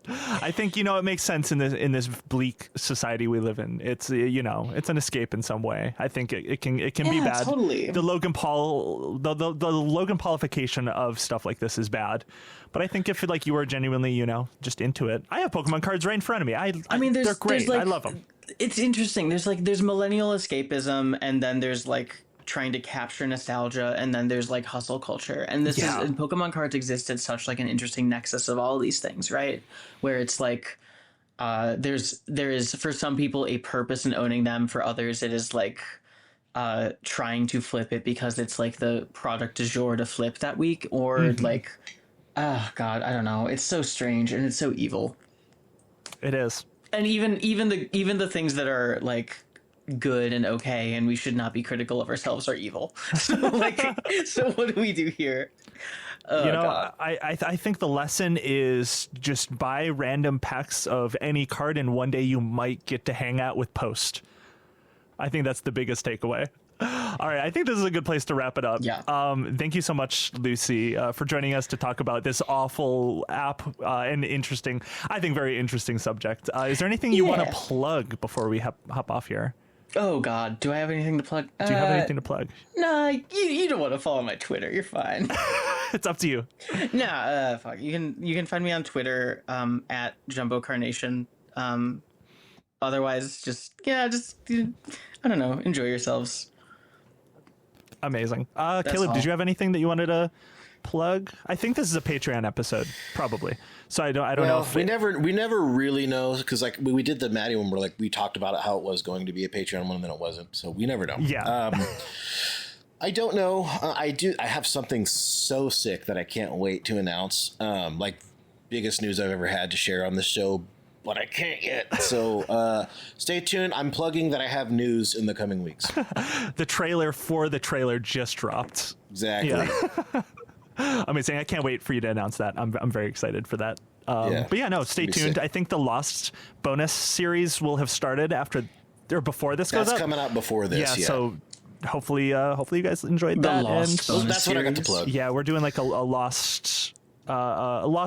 I think it makes sense in this bleak society we live in. It's it's an escape in some way. I think it can be bad. Totally. The Logan Paul the Logan Paulification of stuff like this is bad. But I think if like you are genuinely just into it, I have Pokemon cards right in front of me. I mean, they're great. I love them. It's interesting. There's millennial escapism, and then there's like trying to capture nostalgia, and then there's like hustle culture, and and Pokemon cards exist at such like an interesting nexus of all these things, right? Where it's like there is for some people a purpose in owning them, for others it is like trying to flip it because it's like the product du jour to flip that week, or like God, I don't know, it's so strange and it's so evil. It is. And even the things that are like good and okay and we should not be critical of ourselves are evil. So what do we do here? God. I think the lesson is just buy random packs of any card and one day you might get to hang out with Post. I think that's the biggest takeaway. All right, I think this is a good place to wrap it up. Yeah. Thank you so much, Lucy, for joining us to talk about this awful app and interesting, I think very interesting subject. Is there anything you want to plug before we hop off here? Oh God, do I have anything to plug? Do you have anything to plug? Nah, you don't want to follow my Twitter. You're fine. It's up to you. Nah, fuck. You can find me on Twitter at Jumbo Carnation. Otherwise, just I don't know. Enjoy yourselves. Amazing. Caleb, did you have anything that you wanted to plug? I think this is a Patreon episode, probably. So I don't know if we never really know, because like we did the Maddie one where like we talked about how it was going to be a Patreon one and then it wasn't. So we never know. Yeah. I don't know. I have something so sick that I can't wait to announce. Like biggest news I've ever had to share on the show, but I can't yet. So stay tuned. I'm plugging that I have news in the coming weeks. The trailer for the trailer just dropped. Exactly. Yeah. Amazing. I can't wait for you to announce that. I'm very excited for that. But yeah, no, stay tuned. Sick. I think the Lost bonus series will have started after or before this goes up. That's coming out before this. Yeah. So hopefully you guys enjoyed that. That's what I got to plug. Yeah, we're doing like a Lost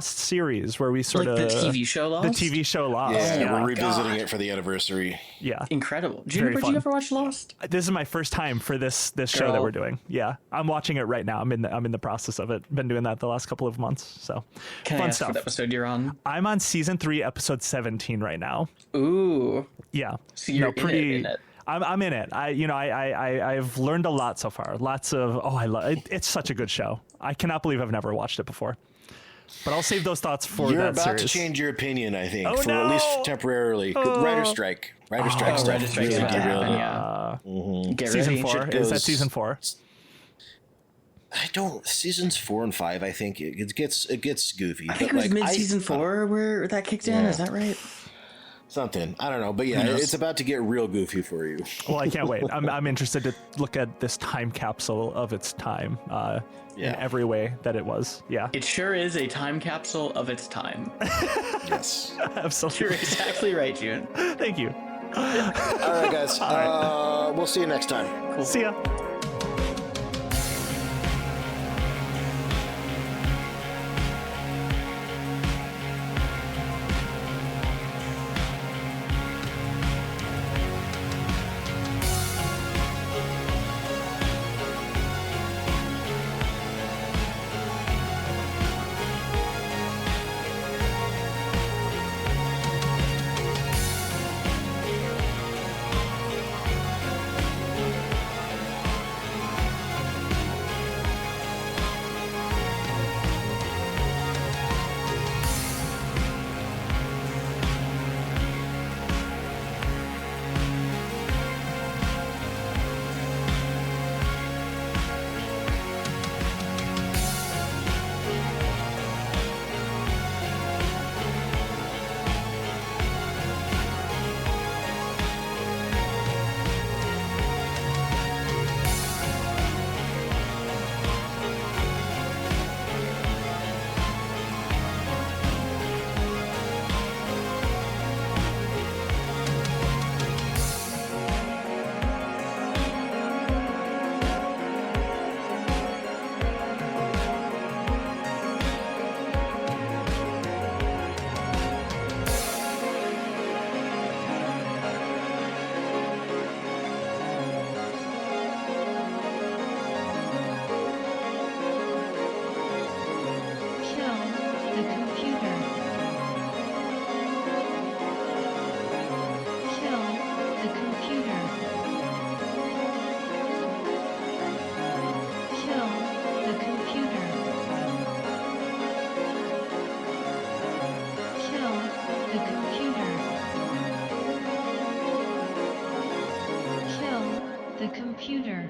series where we sort of the TV show Lost. The TV show Lost. Yeah, we're revisiting it for the anniversary. Yeah, incredible. Did you ever watch Lost? This is my first time for this show that we're doing. Yeah, I'm watching it right now. I'm in the process of it. Been doing that the last couple of months. So Can fun I ask stuff. What episode you're on? I'm on season 3, episode 17 right now. Ooh. Yeah. So you're in it. I'm in it. I've learned a lot so far. Lots of I love it. It's such a good show. I cannot believe I've never watched it before. But I'll save those thoughts for You're that about series. to change your opinion, I think, Oh, at least temporarily. Writer's strike. Writer's strike stuff. Writer's strike Really about to happen, derailed. yeah. Get Season ready. 4 is that season 4? Seasons 4 and 5. I think it gets goofy. I think it was mid-season 4 where that kicked in. Is that right? Something. I don't know, but yeah, it's about to get real goofy for you. Well, I can't wait. I'm interested to look at this time capsule of its time in every way that it was. Yeah. It sure is a time capsule of its time. Yes. Absolutely. You're exactly right, June. Thank you. All right, guys. All right. We'll see you next time. Cool. See ya. The computer.